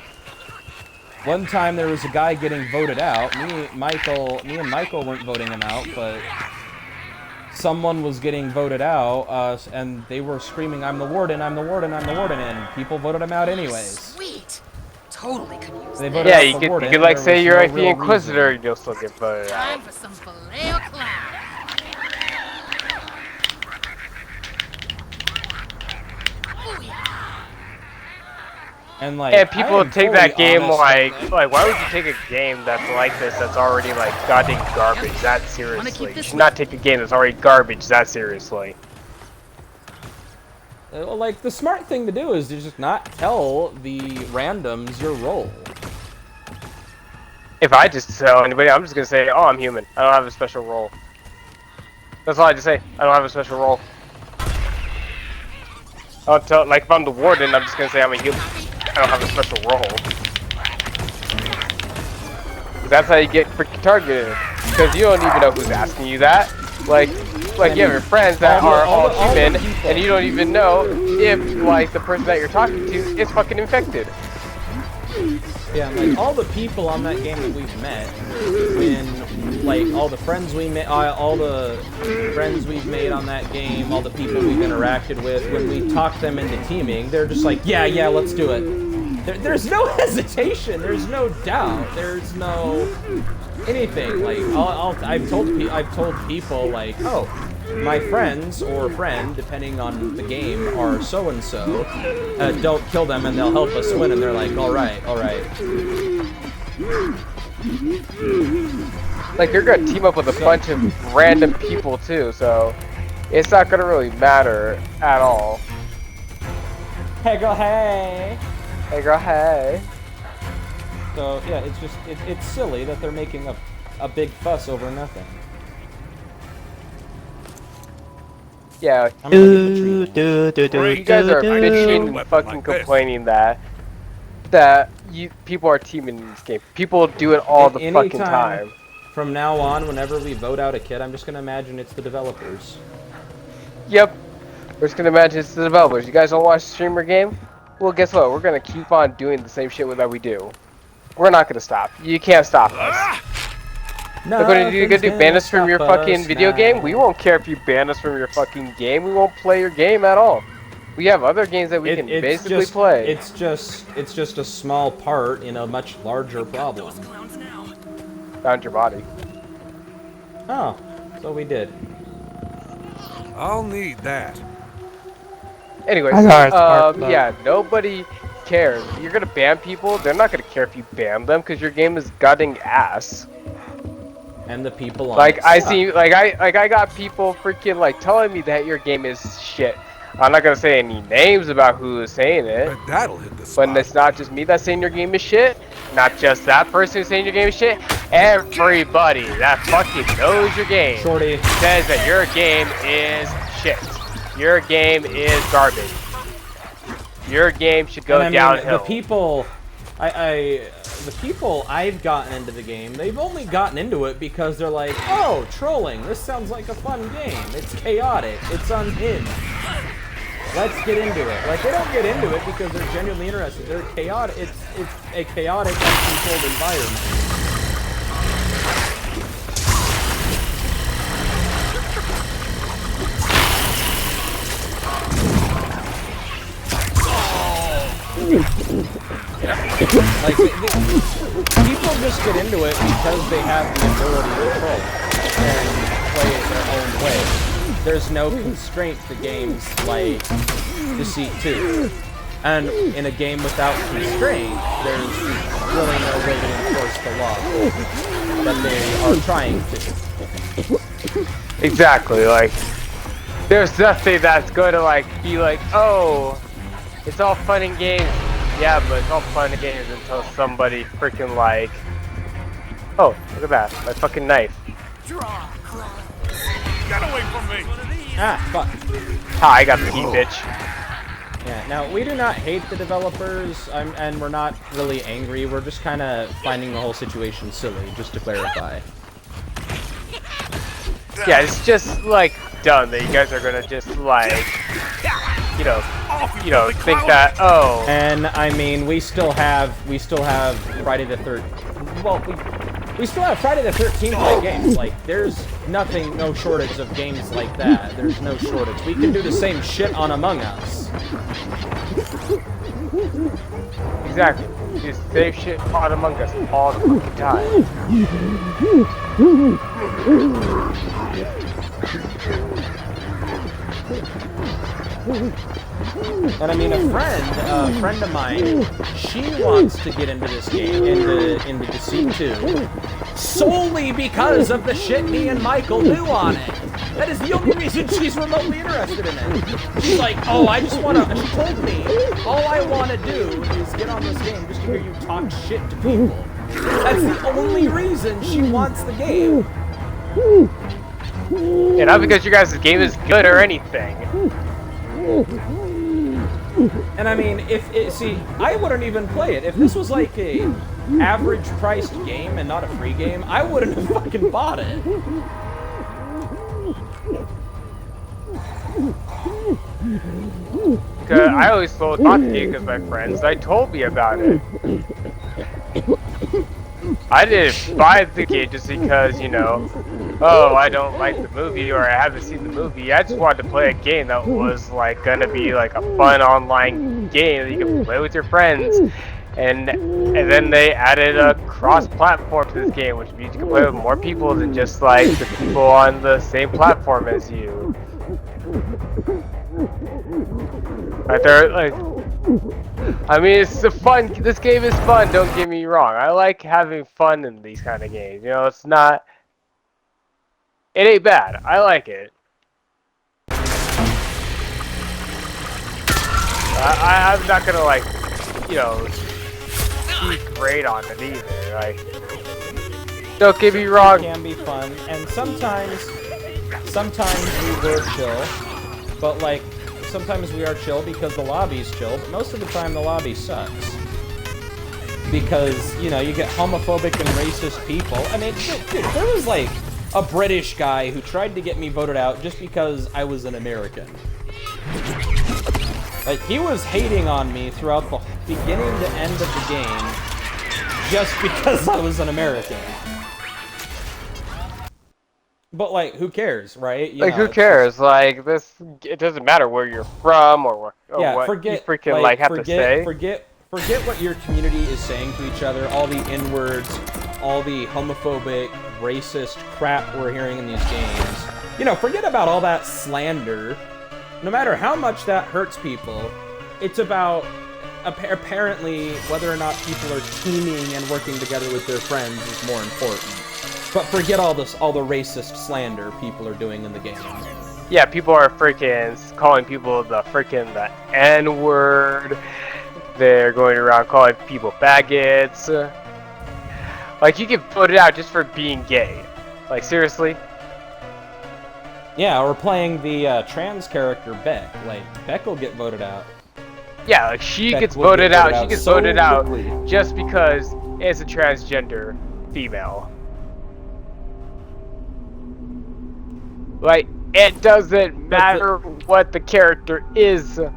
[SPEAKER 1] One time there was a guy getting voted out. Me and Michael weren't voting him out, but someone was getting voted out, and they were screaming, "I'm the warden, I'm the warden, I'm the warden," and people voted him out anyways.
[SPEAKER 6] Sweet. Totally could use
[SPEAKER 1] They
[SPEAKER 6] that.
[SPEAKER 1] voted
[SPEAKER 2] Yeah,
[SPEAKER 1] out
[SPEAKER 2] you
[SPEAKER 1] the
[SPEAKER 2] could
[SPEAKER 1] warden,
[SPEAKER 2] like
[SPEAKER 1] there
[SPEAKER 2] say
[SPEAKER 1] was
[SPEAKER 2] you're
[SPEAKER 1] no
[SPEAKER 2] like the
[SPEAKER 1] real
[SPEAKER 2] inquisitor
[SPEAKER 1] reason.
[SPEAKER 2] and you'll still get voted out.
[SPEAKER 6] Time for some filet o clown.
[SPEAKER 1] And like,
[SPEAKER 2] And people
[SPEAKER 1] I am
[SPEAKER 2] take that
[SPEAKER 1] fully
[SPEAKER 2] game
[SPEAKER 1] honest
[SPEAKER 2] like why would you take a game that's like this that's already like goddamn garbage that seriously? You should not take a game that's already garbage that seriously.
[SPEAKER 1] Like, the smart thing to do is to just not tell the randoms your role.
[SPEAKER 2] If I just tell anybody, I'm just gonna say, oh, I'm human. I don't have a special role. That's all I just say. I don't have a special role. I'll tell, like, if I'm the warden, I'm just gonna say I'm a human. I don't have a special role. 'Cause that's how you get freaking targeted. Because you don't even know who's asking you that. Like, like you have your friends that are all
[SPEAKER 1] all the
[SPEAKER 2] human,
[SPEAKER 1] people.
[SPEAKER 2] and you don't even know if like the person that you're talking to is fucking infected.
[SPEAKER 1] Yeah, like all the people on that game that we've met, when like all the friends we met, all the friends we've made on that game, all the people we've interacted with, when we talk them into teaming, they're just like, yeah, let's do it. There's no hesitation. There's no doubt. There's no anything. Like I've told people like, oh, my friends or friend, depending on the game, are so and so. Don't kill them, and they'll help us win. And they're like, all right.
[SPEAKER 2] Like you're gonna team up with a bunch of random people too, so it's not gonna really matter at all.
[SPEAKER 1] Hey girl, hey.
[SPEAKER 2] Hey girl, hey.
[SPEAKER 1] So yeah, it's just it's silly that they're making a big fuss over nothing.
[SPEAKER 2] Yeah,
[SPEAKER 1] I'm gonna get the tree.
[SPEAKER 2] you guys are bitching and
[SPEAKER 3] Weapon
[SPEAKER 2] fucking
[SPEAKER 3] like this.
[SPEAKER 2] complaining that people are teaming in this game. People do it all the fucking time.
[SPEAKER 1] From now on, whenever we vote out a kid, I'm just gonna imagine it's the developers.
[SPEAKER 2] Yep. We're just gonna imagine it's the developers. You guys don't watch the streamer game? Well, guess what? We're gonna keep on doing the same shit that we do. We're not gonna stop. You can't stop us. Look what are you gonna do? Ban us from your fucking video game? We won't care if you ban us from your fucking game. We won't play your game at all. We have other games that we can basically play.
[SPEAKER 1] It's just a small part in a much larger problem.
[SPEAKER 2] Found your body.
[SPEAKER 1] Oh, so we did.
[SPEAKER 3] I'll need that.
[SPEAKER 2] Anyways,
[SPEAKER 4] I got a spark plug.
[SPEAKER 2] yeah, nobody cares. You're gonna ban people. They're not gonna care if you ban them because your game is gutting ass.
[SPEAKER 1] And the people on
[SPEAKER 2] Like
[SPEAKER 1] it
[SPEAKER 2] I
[SPEAKER 1] suck.
[SPEAKER 2] see, I got people freaking like telling me that your game is shit. I'm not gonna say any names about who is saying it,
[SPEAKER 3] But that'll hit the spot.
[SPEAKER 2] but it's not just me that's saying your game is shit. Not just that person who's saying your game is shit. Everybody that fucking knows your game
[SPEAKER 1] Shorty.
[SPEAKER 2] says that your game is shit. Your game is garbage. Your game should go
[SPEAKER 1] And I mean,
[SPEAKER 2] downhill.
[SPEAKER 1] the people, the people I've gotten into the game, they've only gotten into it because they're like, oh, trolling. This sounds like a fun game. It's chaotic. It's unhinged. Let's get into it. Like they don't get into it because they're genuinely interested. They're chaotic. It's a chaotic, uncontrolled environment. Like, people just get into it because they have the ability to troll and play it their own way. There's no constraint to games like Deceit 2. And in a game without constraint, there's really no way to enforce the law that they are trying to.
[SPEAKER 2] Exactly, like, there's nothing that's going to, like, be like, oh, it's all fun and games. Yeah, but it's all fun and games until somebody freaking, like, oh, look at that, my fucking knife.
[SPEAKER 3] Get away from me!
[SPEAKER 1] Ah, fuck.
[SPEAKER 2] Ha, I got the heat, bitch.
[SPEAKER 1] Yeah, now, we do not hate the developers, and we're not really angry. We're just kind of finding the whole situation silly, just to clarify.
[SPEAKER 2] Yeah, it's just, like, dumb that you guys are gonna just, like, you know, think that, oh.
[SPEAKER 1] And I mean, we still have Friday the 13th. Well, we still have Friday the 13th like games. Like, there's no shortage of games like that. There's no shortage. We can do the same shit on Among Us.
[SPEAKER 2] Exactly. Just save shit on Among Us all the fucking time.
[SPEAKER 1] And I mean, a friend of mine, she wants to get into this game, into Deceit 2, solely because of the shit me and Michael do on it. That is the only reason she's remotely interested in it. She's like, oh, I just want to, she told me, all I want to do is get on this game just to hear you talk shit to people. That's the only reason she wants the game.
[SPEAKER 2] Yeah, not because you guys' game is good or anything.
[SPEAKER 1] And I mean, see, I wouldn't even play it. If this was like a average priced game and not a free game, I wouldn't have fucking bought it.
[SPEAKER 2] Cause I always thought the game because my friends told me about it. I didn't buy the game just because, you know, oh, I don't like the movie or I haven't seen the movie. I just wanted to play a game that was like gonna be like a fun online game that you can play with your friends. And then they added a cross-platform to this game, which means you can play with more people than just like the people on the same platform as you. Like they're like, I mean, it's a fun. This game is fun. Don't get me wrong. I like having fun in these kind of games. You know, it's not. It ain't bad. I like it. I'm not gonna like, you know, be great on it either. Like, don't get me wrong.
[SPEAKER 1] It can be fun, and sometimes we were chill, but like. Sometimes we are chill because the lobby's chill, but most of the time the lobby sucks. Because, you know, you get homophobic and racist people. I mean, dude, there was like a British guy who tried to get me voted out just because I was an American. Like, he was hating on me throughout the beginning to end of the game just because I was an American. But, like, who cares, right? You
[SPEAKER 2] like,
[SPEAKER 1] know,
[SPEAKER 2] who cares? Just, like, this, it doesn't matter where you're from or
[SPEAKER 1] yeah,
[SPEAKER 2] what
[SPEAKER 1] forget,
[SPEAKER 2] you freaking, like, have to say.
[SPEAKER 1] Forget what your community is saying to each other, all the N-words, all the homophobic, racist crap we're hearing in these games. You know, forget about all that slander. No matter how much that hurts people, it's about, apparently, whether or not people are teaming and working together with their friends is more important. But forget all the racist slander people are doing in the game.
[SPEAKER 2] Yeah, people are freaking calling people the N-word. They're going around calling people faggots. Like, you get voted out just for being gay. Like, seriously?
[SPEAKER 1] Yeah, or playing the trans character Beck. Like, Beck will get voted out.
[SPEAKER 2] Yeah, like, she
[SPEAKER 1] Beck
[SPEAKER 2] gets
[SPEAKER 1] will
[SPEAKER 2] voted
[SPEAKER 1] get
[SPEAKER 2] out. She gets
[SPEAKER 1] so
[SPEAKER 2] voted out
[SPEAKER 1] quickly.
[SPEAKER 2] just because it's a transgender female. Like, it doesn't matter what the character is. Like,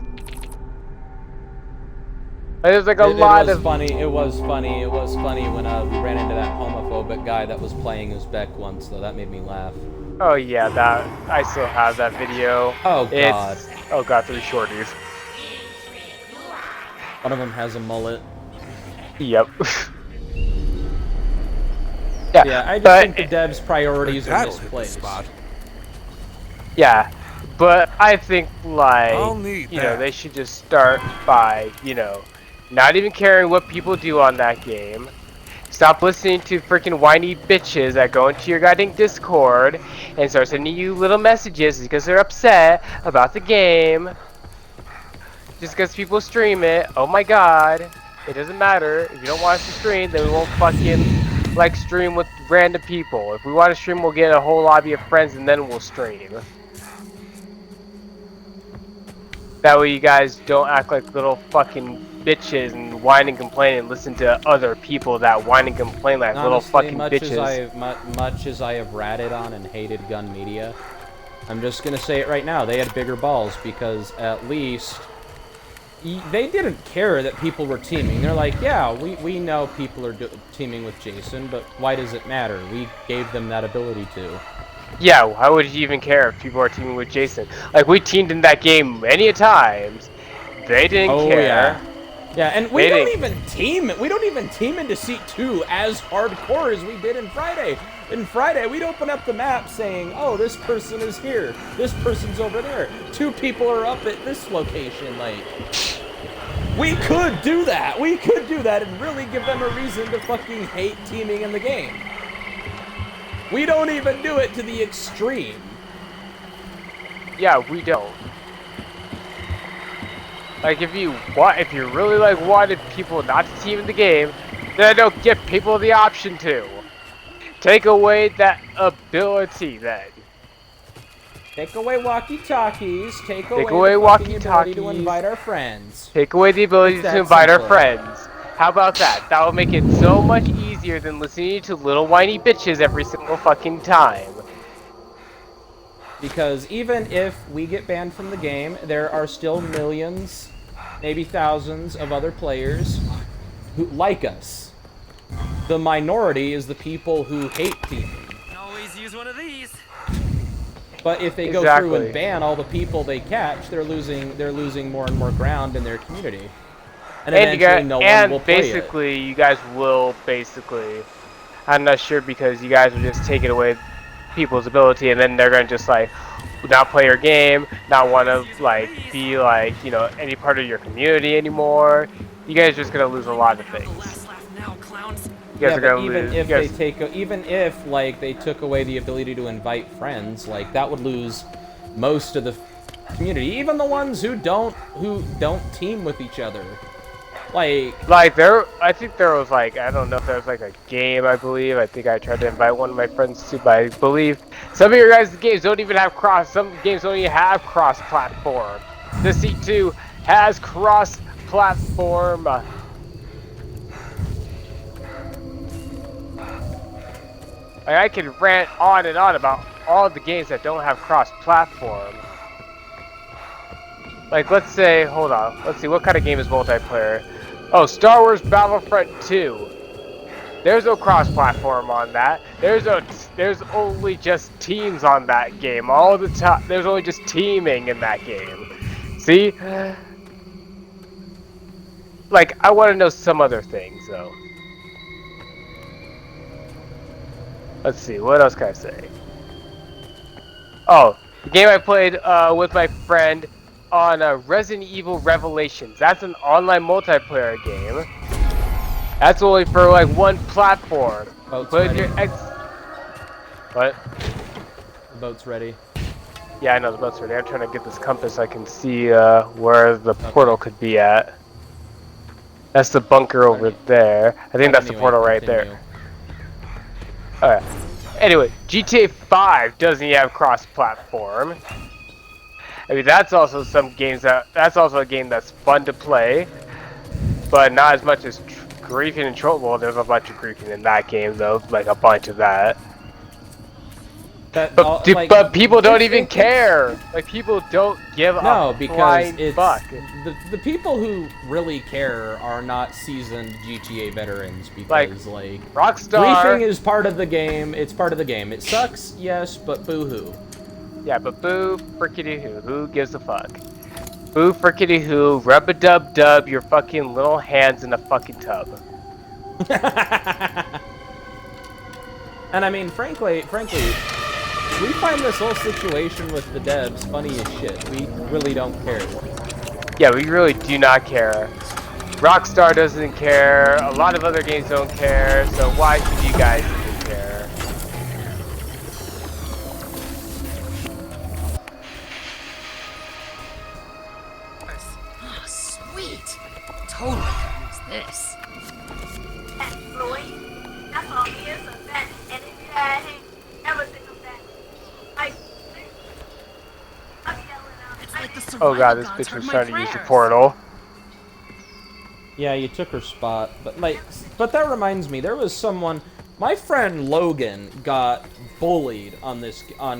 [SPEAKER 2] there's like a lot of
[SPEAKER 1] funny. It was funny when we ran into that homophobic guy that was playing as Beck once, though. That made me laugh.
[SPEAKER 2] Oh yeah, that I still have that video.
[SPEAKER 1] Oh god.
[SPEAKER 2] Oh god, 3 shorties.
[SPEAKER 1] One of them has a mullet.
[SPEAKER 2] Yep.
[SPEAKER 1] Yeah, I just think the devs' priorities are
[SPEAKER 3] That'll hit the
[SPEAKER 1] misplaced.
[SPEAKER 3] spot.
[SPEAKER 2] Yeah, but I think like
[SPEAKER 3] I'll need
[SPEAKER 2] you know
[SPEAKER 3] that.
[SPEAKER 2] they should just start by not even caring what people do on that game. Stop listening to freaking whiny bitches that go into your goddamn Discord and start sending you little messages because they're upset about the game. Just because people stream it, oh my god, it doesn't matter. If you don't want us to stream, then we won't fucking like stream with random people. If we want to stream, we'll get a whole lobby of friends and then we'll stream. That way you guys don't act like little fucking bitches and whine and complain and listen to other people that whine and complain like
[SPEAKER 1] Honestly,
[SPEAKER 2] little fucking
[SPEAKER 1] much
[SPEAKER 2] bitches.
[SPEAKER 1] Much as I have ratted on and hated gun media, I'm just gonna say it right now. They had bigger balls because at least they didn't care that people were teaming. They're like, yeah, we know people are teaming with Jason, but why does it matter? We gave them that ability to.
[SPEAKER 2] Yeah, why would you even care if people are teaming with Jason? Like, we teamed in that game many a times. They didn't care.
[SPEAKER 1] Yeah. Yeah, and we
[SPEAKER 2] They
[SPEAKER 1] don't
[SPEAKER 2] didn't-
[SPEAKER 1] even team. We don't even team in Deceit 2 as hardcore as we did in Friday. In Friday, we'd open up the map saying, "Oh, this person is here. This person's over there. 2 people are up at this location." Like, we could do that. We could do that and really give them a reason to fucking hate teaming in the game. We don't even do it to the extreme.
[SPEAKER 2] Yeah, we don't. Like, if you really like wanted people not to team in the game, then don't give people the option to. Take away that ability then.
[SPEAKER 1] Take away walkie-talkies. Take
[SPEAKER 2] away
[SPEAKER 1] away the fucking ability to
[SPEAKER 2] walkie-talkies.
[SPEAKER 1] invite our friends.
[SPEAKER 2] Take away the ability
[SPEAKER 1] It's
[SPEAKER 2] to
[SPEAKER 1] that
[SPEAKER 2] invite our
[SPEAKER 1] simple.
[SPEAKER 2] friends. How about that? That will make it so much easier than listening to little whiny bitches every single fucking time.
[SPEAKER 1] Because even if we get banned from the game, there are still millions, maybe thousands of other players who like us. The minority is the people who hate teaming.
[SPEAKER 7] Always use one of these.
[SPEAKER 1] But if they go through and ban all the people they catch, they're losing more and more ground in their community. And eventually no one will play it.
[SPEAKER 2] Basically, you guys will basically, I'm not sure, because you guys will just take it away people's ability, and then they're gonna just like not play your game, not want to like be like, you know, any part of your community anymore. You guys are just gonna lose a lot of things. You guys are gonna lose.
[SPEAKER 1] Even if like they took away the ability to invite friends, like that would lose most of the community, even the ones who don't team with each other.
[SPEAKER 2] Like there, I think there was like, I don't know if there was like a game, I believe. I think I tried to invite one of my friends to, but I believe some of your guys' games don't even have some games don't even have cross-platform. The C2 has cross-platform. I can rant on and on about all the games that don't have cross-platform. Like, let's say, hold on, let's see, what kind of game is multiplayer? Oh, Star Wars Battlefront 2. There's no cross-platform on that. There's only just teams on that game. All the time, there's only just teaming in that game. See? Like, I want to know some other things, though. Let's see, what else can I say? Oh, the game I played with my friend on Resident Evil Revelations. That's an online multiplayer game. That's only for like one platform.
[SPEAKER 1] Boat's
[SPEAKER 2] But
[SPEAKER 1] ready.
[SPEAKER 2] your What?
[SPEAKER 1] The boat's ready.
[SPEAKER 2] Yeah, I know the boat's ready. I'm trying to get this compass so I can see where the portal could be at. That's the bunker over there. I think that's the portal right there. Alright. Anyway, GTA 5 doesn't even have cross-platform. I mean, that's also that's also a game that's fun to play, but not as much as griefing and troll. Well, there's a bunch of griefing in that game, though, like a bunch of that. But people don't even care. Like, people don't give a
[SPEAKER 1] because
[SPEAKER 2] flying
[SPEAKER 1] it's
[SPEAKER 2] fuck.
[SPEAKER 1] the people who really care are not seasoned GTA veterans, because like
[SPEAKER 2] Rockstar.
[SPEAKER 1] griefing is part of the game. It's part of the game. It sucks, yes, but boo-hoo.
[SPEAKER 2] Yeah, but boo frickety hoo. Who gives a fuck? Boo frickety hoo. Rub-a-dub-dub your fucking little hands in a fucking tub.
[SPEAKER 1] And I mean, frankly, we find this whole situation with the devs funny as shit. We really don't care.
[SPEAKER 2] Yeah, we really do not care. Rockstar doesn't care. A lot of other games don't care. So why should you guys even care?
[SPEAKER 6] Oh, sweet. Totally could use this.
[SPEAKER 8] That's all he is, a vet. And if you had him, everything of that. I'm yelling out.
[SPEAKER 6] It's like the
[SPEAKER 2] Oh god, this
[SPEAKER 6] survival gods
[SPEAKER 2] bitch
[SPEAKER 6] heard
[SPEAKER 2] was
[SPEAKER 6] my
[SPEAKER 2] trying to use the
[SPEAKER 6] prayers.
[SPEAKER 2] portal.
[SPEAKER 1] Yeah, you took her spot, but that reminds me, there was someone. My friend Logan got bullied on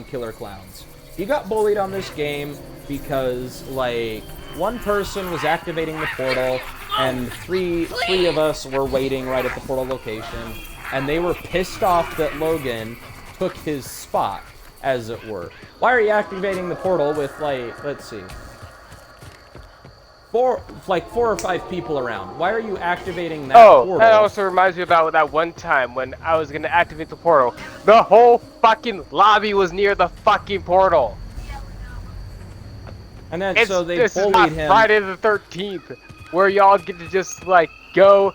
[SPEAKER 1] Killer Clowns. He got bullied on this game because like one person was activating the portal, and three of us were waiting right at the portal location, and they were pissed off that Logan took his spot, as it were. Why are you activating the portal with like, let's see, four or five people around? Why are you activating that portal?
[SPEAKER 2] That also reminds me about that one time when I was gonna activate the portal. The whole fucking lobby was near the fucking portal.
[SPEAKER 1] And then
[SPEAKER 2] This
[SPEAKER 1] so they
[SPEAKER 2] is not
[SPEAKER 1] bullied him.
[SPEAKER 2] Friday the 13th, where y'all get to just like go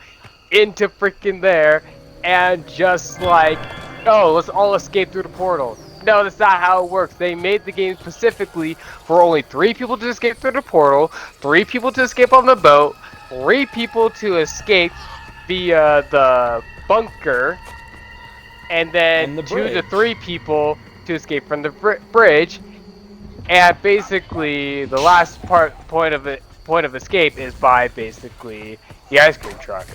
[SPEAKER 2] into freaking there and just like, oh, let's all escape through the portal. No, that's not how it works. They made the game specifically for only 3 people to escape through the portal, 3 people to escape on the boat, 3 people to escape via the bunker, and then
[SPEAKER 1] And the
[SPEAKER 2] 2 to
[SPEAKER 1] bridge.
[SPEAKER 2] 3 people to escape from the bridge. And basically, the last point of escape is by basically the ice cream truck.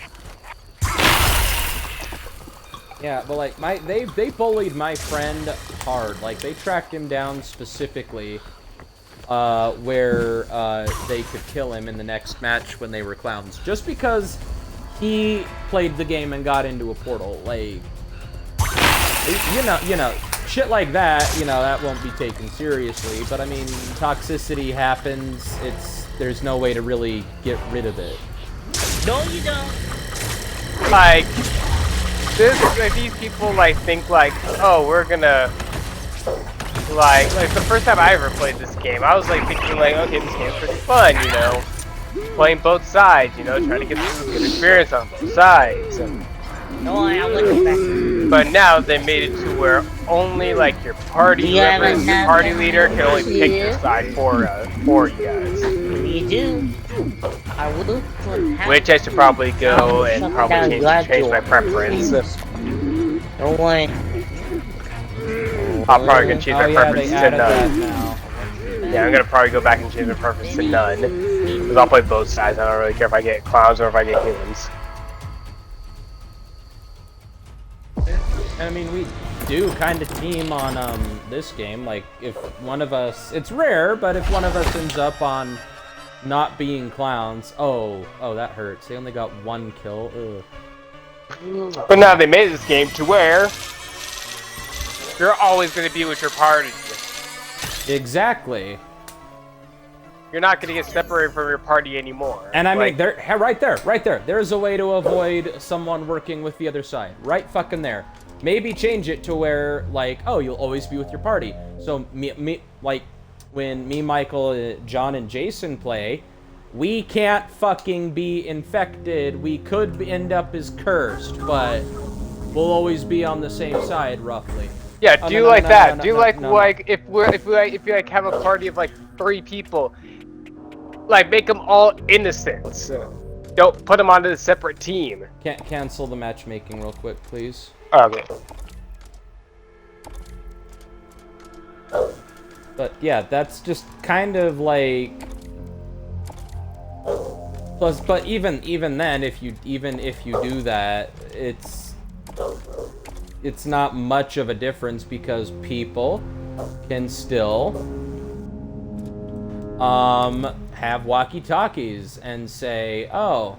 [SPEAKER 1] Yeah, but like they bullied my friend hard. Like they tracked him down specifically where they could kill him in the next match when they were clowns. Just because he played the game and got into a portal. Like you know, shit like that, that won't be taken seriously, but I mean, toxicity happens. There's no way to really get rid of it.
[SPEAKER 6] No, you don't.
[SPEAKER 2] Like these people like think like, oh, we're gonna like the first time I ever played this game, I was like thinking like, okay, this game's pretty fun, playing both sides, trying to get some good experience on both sides.
[SPEAKER 6] No, I'm looking back.
[SPEAKER 2] But now they made it to where only like your party, whoever is your party leader, can only pick your side for you guys.
[SPEAKER 6] You do. I will.
[SPEAKER 2] Which I should probably go and probably change my preference.
[SPEAKER 6] Don't worry.
[SPEAKER 2] I'm probably gonna change my preference
[SPEAKER 1] they
[SPEAKER 2] to
[SPEAKER 1] added that
[SPEAKER 2] none.
[SPEAKER 1] now.
[SPEAKER 2] Yeah, I'm gonna probably go back and change my preference to none. Because I'll play both sides. I don't really care if I get clowns or if I get humans.
[SPEAKER 1] And I mean, we do kind of team on this game. Like, if one of us, it's rare, but if one of us ends up on not being clowns, oh, that hurts. They only got 1 kill. Ugh.
[SPEAKER 2] But now they made this game to where you're always gonna be with your party.
[SPEAKER 1] Exactly.
[SPEAKER 2] You're not gonna get separated from your party anymore.
[SPEAKER 1] And I mean,
[SPEAKER 2] like,
[SPEAKER 1] right there. There's a way to avoid someone working with the other side. Right fucking there. Maybe change it to where, like, oh, you'll always be with your party. So, like, when me, Michael, John, and Jason play, we can't fucking be infected. We could end up as cursed, but we'll always be on the same side, roughly.
[SPEAKER 2] yeah, do like that. Do like if you like have a party of like 3 people, like make them all innocent. Don't put them onto a separate team.
[SPEAKER 1] Can't cancel the matchmaking real quick, please.
[SPEAKER 2] Okay.
[SPEAKER 1] But yeah, that's just kind of like. Plus, but even then, if you do that, it's not much of a difference because people can still have walkie-talkies and say, oh,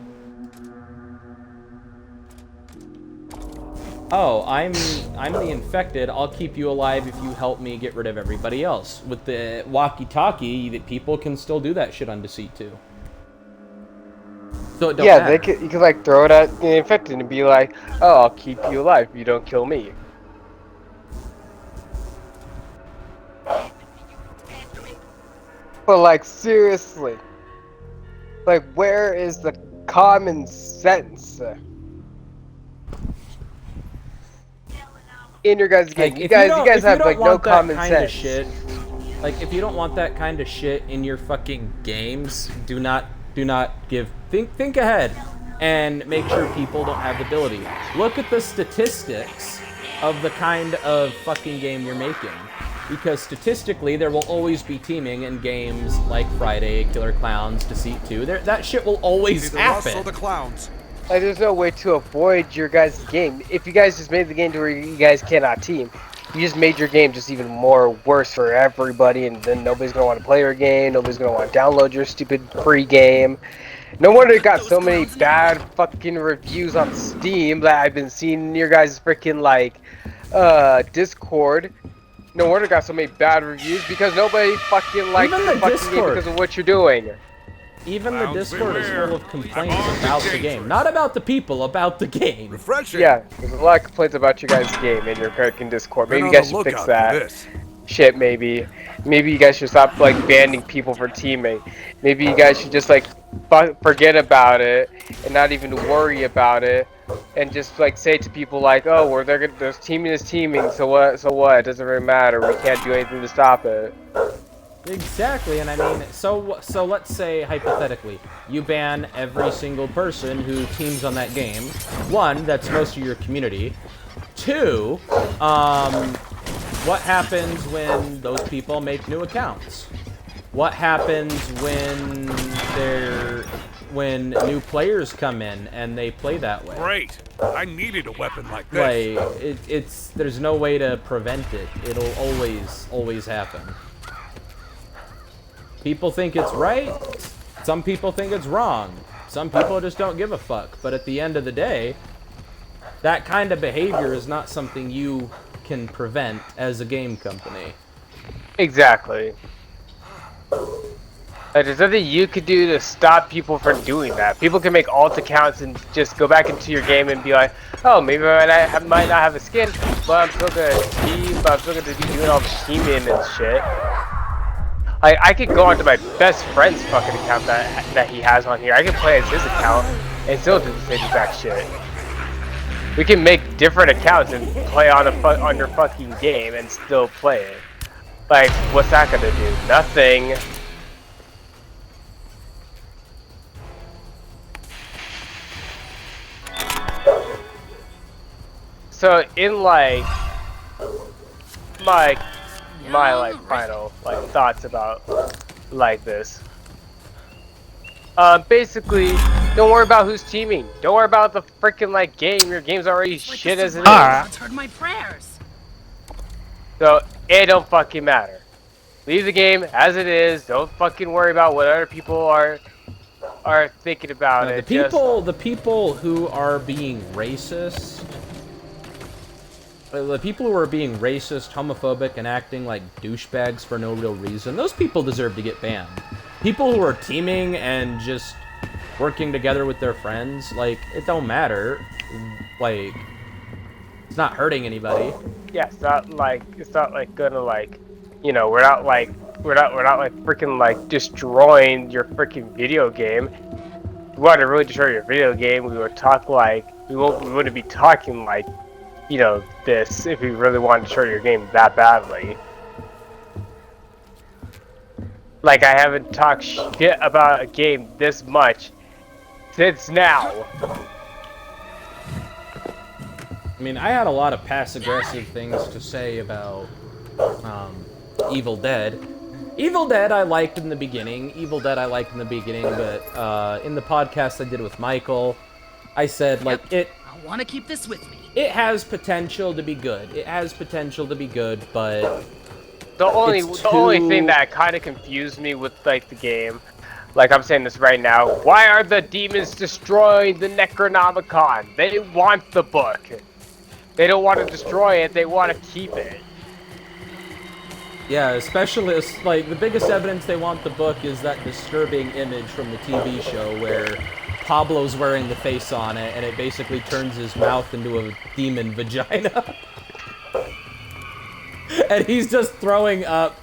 [SPEAKER 1] I'm the infected. I'll keep you alive if you help me get rid of everybody else. With the walkie-talkie, the people can still do that shit on Deceit too. So it don't matter.
[SPEAKER 2] you could like throw it at the infected and be like, oh, I'll keep you alive if you don't kill me. But like seriously, like where is the common sense in your guys' game?
[SPEAKER 1] Like,
[SPEAKER 2] You guys have like no common sense.
[SPEAKER 1] Shit, like if you don't want that kind of shit in your fucking games, do not think ahead and make sure people don't have the ability. Look at the statistics of the kind of fucking game you're making. Because statistically, there will always be teaming in games like Friday, Killer Clowns, Deceit 2. That shit will always
[SPEAKER 3] Either us or
[SPEAKER 1] happen.
[SPEAKER 3] the clowns.
[SPEAKER 2] Like, there's no way to avoid your guys' game. If you guys just made the game to where you guys cannot team, you just made your game just even more worse for everybody, and then nobody's gonna want to play your game. Nobody's gonna want to download your stupid free game. No wonder it got so many bad fucking reviews on Steam that I've been seeing in your guys' freaking like Discord. No wonder it got so many bad reviews because nobody fucking likes
[SPEAKER 1] Even
[SPEAKER 2] the
[SPEAKER 1] the
[SPEAKER 2] fucking game
[SPEAKER 1] Discord.
[SPEAKER 2] because of what you're doing.
[SPEAKER 1] Even the
[SPEAKER 3] Clowns
[SPEAKER 1] Discord is
[SPEAKER 3] beware.
[SPEAKER 1] full of complaints
[SPEAKER 3] I'm
[SPEAKER 1] about the
[SPEAKER 3] dangerous.
[SPEAKER 1] game. Not about the people, about the game.
[SPEAKER 3] Refreshing.
[SPEAKER 2] Yeah, there's a lot of complaints about your guys' game in your freaking Discord. Maybe
[SPEAKER 3] Been
[SPEAKER 2] you
[SPEAKER 3] on
[SPEAKER 2] guys
[SPEAKER 3] the
[SPEAKER 2] should fix
[SPEAKER 3] lookout
[SPEAKER 2] that.
[SPEAKER 3] for this.
[SPEAKER 2] Shit, maybe you guys should stop like banning people for teaming. Maybe you guys should just like forget about it and not even worry about it, and just like say to people like, oh, there's teaming is teaming, so what? It doesn't really matter. We can't do anything to stop it.
[SPEAKER 1] Exactly, and I mean, so let's say, hypothetically, you ban every single person who teams on that game. 1, that's most of your community. 2, what happens when those people make new accounts? What happens when when new players come in and they play that way.
[SPEAKER 3] Great. I needed a weapon like this.
[SPEAKER 1] Like there's no way to prevent it. It'll always happen. People think it's right. Some people think it's wrong. Some people just don't give a fuck. But at the end of the day, that kind of behavior is not something you can prevent as a game company.
[SPEAKER 2] Exactly. Like, there's nothing you could do to stop people from doing that. People can make alt accounts and just go back into your game and be like, oh, maybe I might not have a skin, but I'm still gonna team, but I'm still gonna be doing all the teaming and shit. Like, I could go onto my best friend's fucking account that he has on here. I can play as his account and still do the same exact shit. We can make different accounts and play on your fucking game and still play it. Like, what's that gonna do? Nothing. So in like my like final like thoughts about like this. Basically, don't worry about who's teaming. Don't worry about the freaking like game. Your game's already shit as it is.
[SPEAKER 4] Alright.
[SPEAKER 7] Heard my prayers.
[SPEAKER 2] So it don't fucking matter. Leave the game as it is. Don't fucking worry about what other people are thinking about it.
[SPEAKER 1] The people who are being racist, homophobic, and acting like douchebags for no real reason, those people deserve to get banned. People who are teaming and just working together with their friends, like, it don't matter. Like, it's not hurting anybody.
[SPEAKER 2] Yeah, it's not like gonna like, you know, we're not like freaking like destroying your freaking video game. If we want to really destroy your video game, we would talk like we wouldn't be talking like, you know, this if we really wanted to destroy your game that badly. Like, I haven't talked shit about a game this much since now.
[SPEAKER 1] I mean, I had a lot of passive-aggressive things to say about Evil Dead. Evil Dead I liked in the beginning, but in the podcast I did with Michael, I said, like,
[SPEAKER 7] I want to keep this with me.
[SPEAKER 1] it has potential to be good. But
[SPEAKER 2] The only
[SPEAKER 1] too...
[SPEAKER 2] thing that kind of confused me with like the game, like I'm saying this right now, why are the demons destroying the Necronomicon? They want the book. They don't want to destroy it, they want to keep it.
[SPEAKER 1] Yeah, especially, like, the biggest evidence they want the book is that disturbing image from the TV show where Pablo's wearing the face on it, and it basically turns his mouth into a demon vagina. And he's just throwing up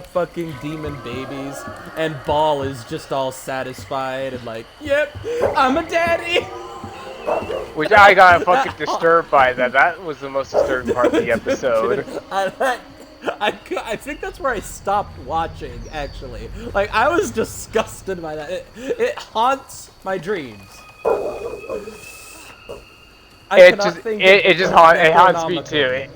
[SPEAKER 1] fucking demon babies, and Ball is just all satisfied and like, yep, I'm a daddy!
[SPEAKER 2] Which I got fucking disturbed by that. That was the most disturbing part of the episode.
[SPEAKER 1] I think that's where I stopped watching, actually. Like, I was disgusted by that. It haunts my dreams.
[SPEAKER 2] It haunts me too.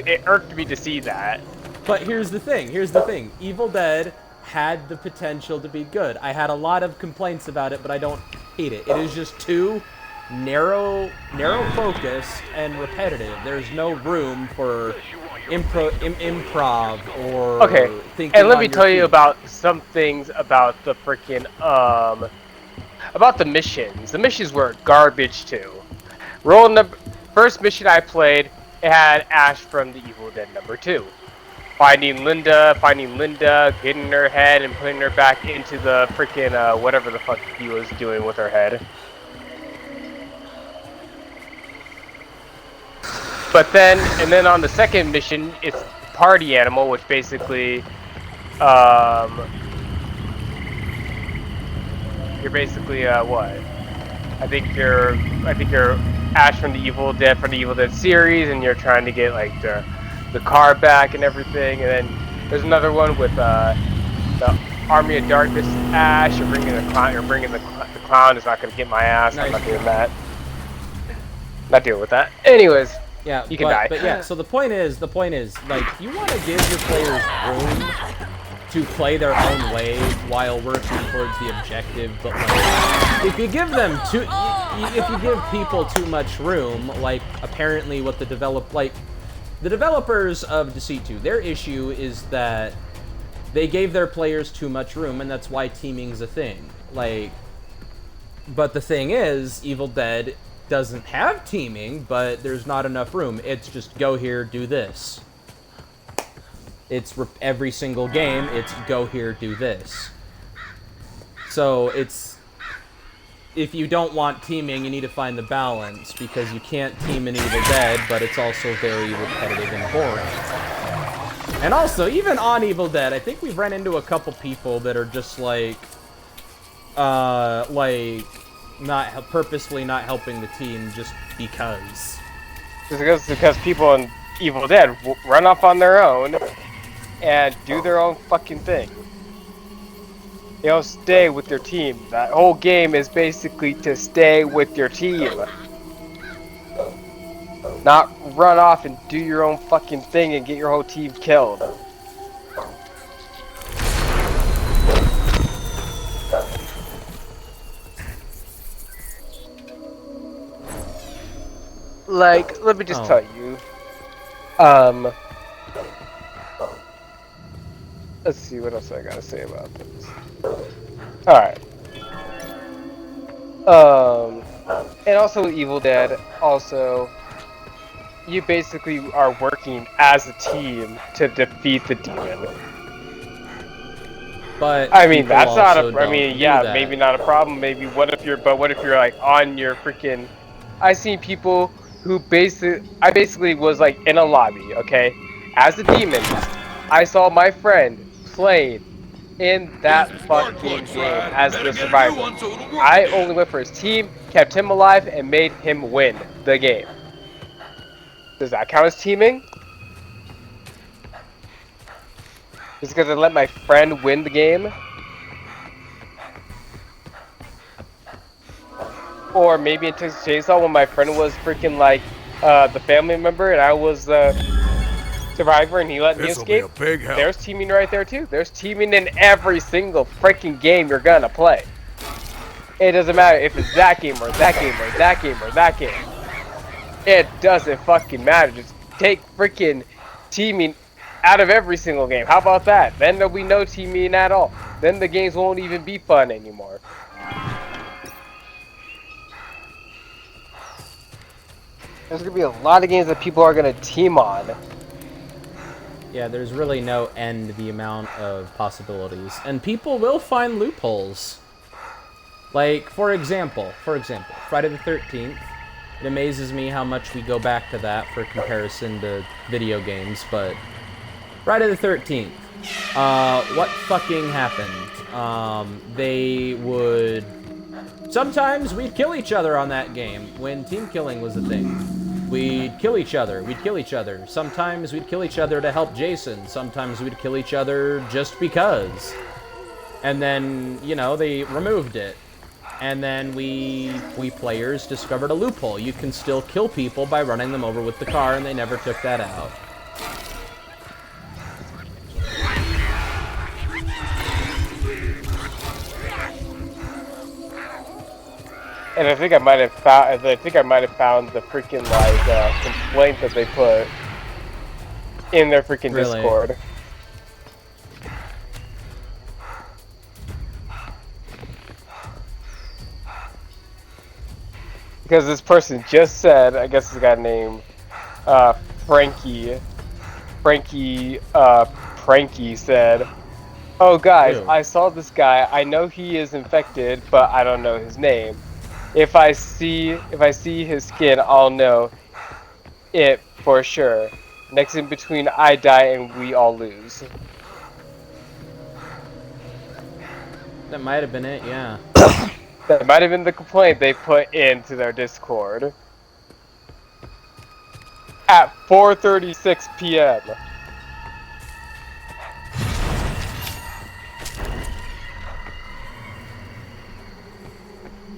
[SPEAKER 2] It irked me to see that.
[SPEAKER 1] But here's the thing. Evil Dead had the potential to be good. I had a lot of complaints about it, but I don't hate it. It is just too narrow focused and repetitive. There's no room for improv or thinking.
[SPEAKER 2] And let me tell you about some things about the freaking about the missions. The missions were garbage too. Rolling the first mission I played, it had Ash from the Evil Dead number 2. Finding Linda, getting her head and putting her back into the freaking whatever the fuck he was doing with her head. But then on the second mission, it's Party Animal, which basically, you're basically what? I think you're Ash from the Evil Dead series, and you're trying to get like the car back and everything. And then there's another one with the Army of Darkness Ash. You're bringing the clown. Is not gonna get my ass. Nice. I'm not doing that. Not dealing with that. Anyways.
[SPEAKER 1] Yeah,
[SPEAKER 2] you can die.
[SPEAKER 1] But yeah, so the point is, like, you want to give your players room to play their own way while working towards the objective, but like, if you give them if you give people too much room, like apparently what the developers of Deceit 2, their issue is that they gave their players too much room, and that's why teaming's a thing. Like, but the thing is, Evil Dead doesn't have teaming, but there's not enough room. It's just go here, do this. It's every single game, it's go here, do this. So it's, if you don't want teaming, you need to find the balance, because you can't team in Evil Dead, but it's also very repetitive and boring. And also, even on Evil Dead, I think we've run into a couple people that are just like not purposefully not helping the team just because.
[SPEAKER 2] Just because people in Evil Dead run off on their own and do their own fucking thing. They don't stay with their team. That whole game is basically to stay with your team. Not run off and do your own fucking thing and get your whole team killed. Like, let me just tell you. Let's see what else I gotta say about this. Alright. And also Evil Dead, also, you basically are working as a team to defeat the demon.
[SPEAKER 1] But
[SPEAKER 2] I mean, that's not a, I
[SPEAKER 1] don't
[SPEAKER 2] mean,
[SPEAKER 1] do
[SPEAKER 2] yeah,
[SPEAKER 1] that.
[SPEAKER 2] maybe not a problem, maybe what if you're like on your freaking, I seen people who I basically was like in a lobby, okay? As a demon, I saw my friend playing in that fucking game as the survivor. I only went for his team, kept him alive, and made him win the game. Does that count as teaming? Just because I let my friend win the game? Or maybe in Texas Chainsaw when my friend was freaking like the family member and I was the survivor and he let me escape. There's teaming right there too. There's teaming in every single freaking game you're gonna play. It doesn't matter if it's that game or that game or that game or that game. It doesn't fucking matter. Just take freaking teaming out of every single game. How about that? Then there'll be no teaming at all. Then the games won't even be fun anymore. There's gonna be a lot of games that people are gonna team on.
[SPEAKER 1] Yeah, there's really no end to the amount of possibilities. And people will find loopholes. Like, for example, Friday the 13th. It amazes me how much we go back to that for comparison to video games, but Friday the 13th. What fucking happened? They would... Sometimes we'd kill each other on that game when team killing was a thing. We'd kill each other. Sometimes we'd kill each other to help Jason. Sometimes we'd kill each other just because. And then, you know, they removed it. And then we players discovered a loophole. You can still kill people by running them over with the car, and they never took that out.
[SPEAKER 2] And I think I might have found the freaking like complaint that they put in their freaking Discord. Because this person just said, I guess this guy named Frankie said, "Oh guys,
[SPEAKER 1] Ew.
[SPEAKER 2] I saw this guy. I know he is infected, but I don't know his name. If I see his skin, I'll know it for sure. Next in between, I die and we all lose."
[SPEAKER 1] That might have been it, yeah.
[SPEAKER 2] That might have been the complaint they put into their Discord. At 4:36 p.m.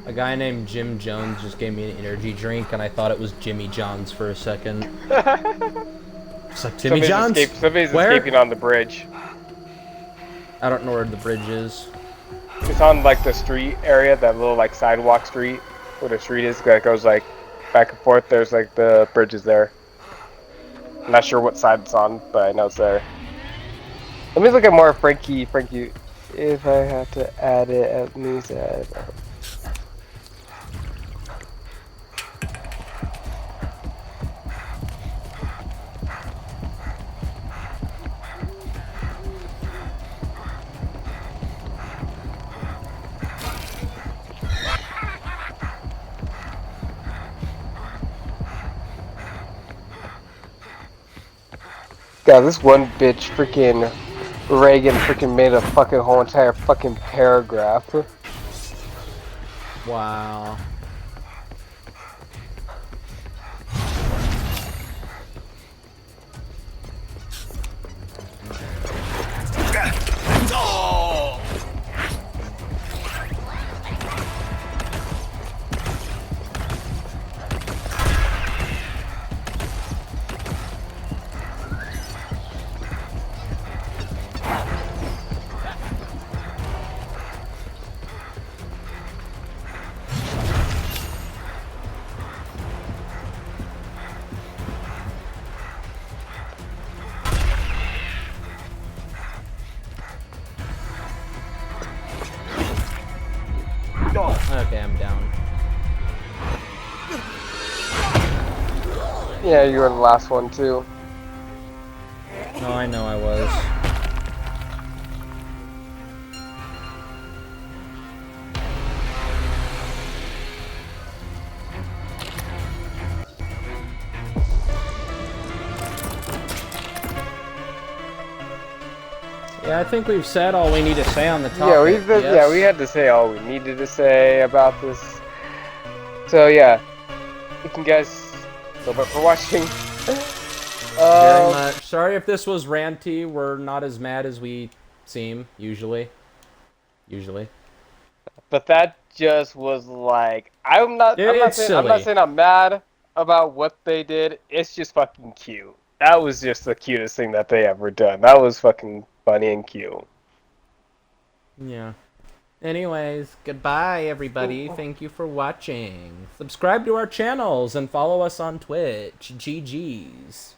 [SPEAKER 1] A guy named Jim Jones just gave me an energy drink, and I thought it was Jimmy John's for a second. It's like, Jimmy John's?
[SPEAKER 2] Somebody's
[SPEAKER 1] Where?
[SPEAKER 2] escaping on the bridge.
[SPEAKER 1] I don't know where the bridge is.
[SPEAKER 2] It's on like the street area, that little like sidewalk street where the street is that goes like back and forth. There's like the bridges there. I'm not sure what side it's on, but I know it's there. Let me look at more Frankie. If I had to add it, at least add. God, this one bitch, freaking Reagan, freaking made a fucking whole entire fucking paragraph.
[SPEAKER 1] Wow. Okay, I'm down.
[SPEAKER 2] Yeah, you were the last one too.
[SPEAKER 1] No, I know I was. Yeah, I think we've said all we need to say on the topic.
[SPEAKER 2] Yeah, we had to say all we needed to say about this. So yeah, thank you guys so much for watching.
[SPEAKER 1] Very much. Sorry if this was ranty. We're not as mad as we seem usually.
[SPEAKER 2] But that just was like, I'm not saying I'm mad about what they did. It's just fucking cute. That was just the cutest thing that they ever done. That was fucking funny and cute.
[SPEAKER 1] Yeah. Anyways, goodbye everybody. Thank you for watching. Subscribe to our channels and follow us on Twitch. GG's.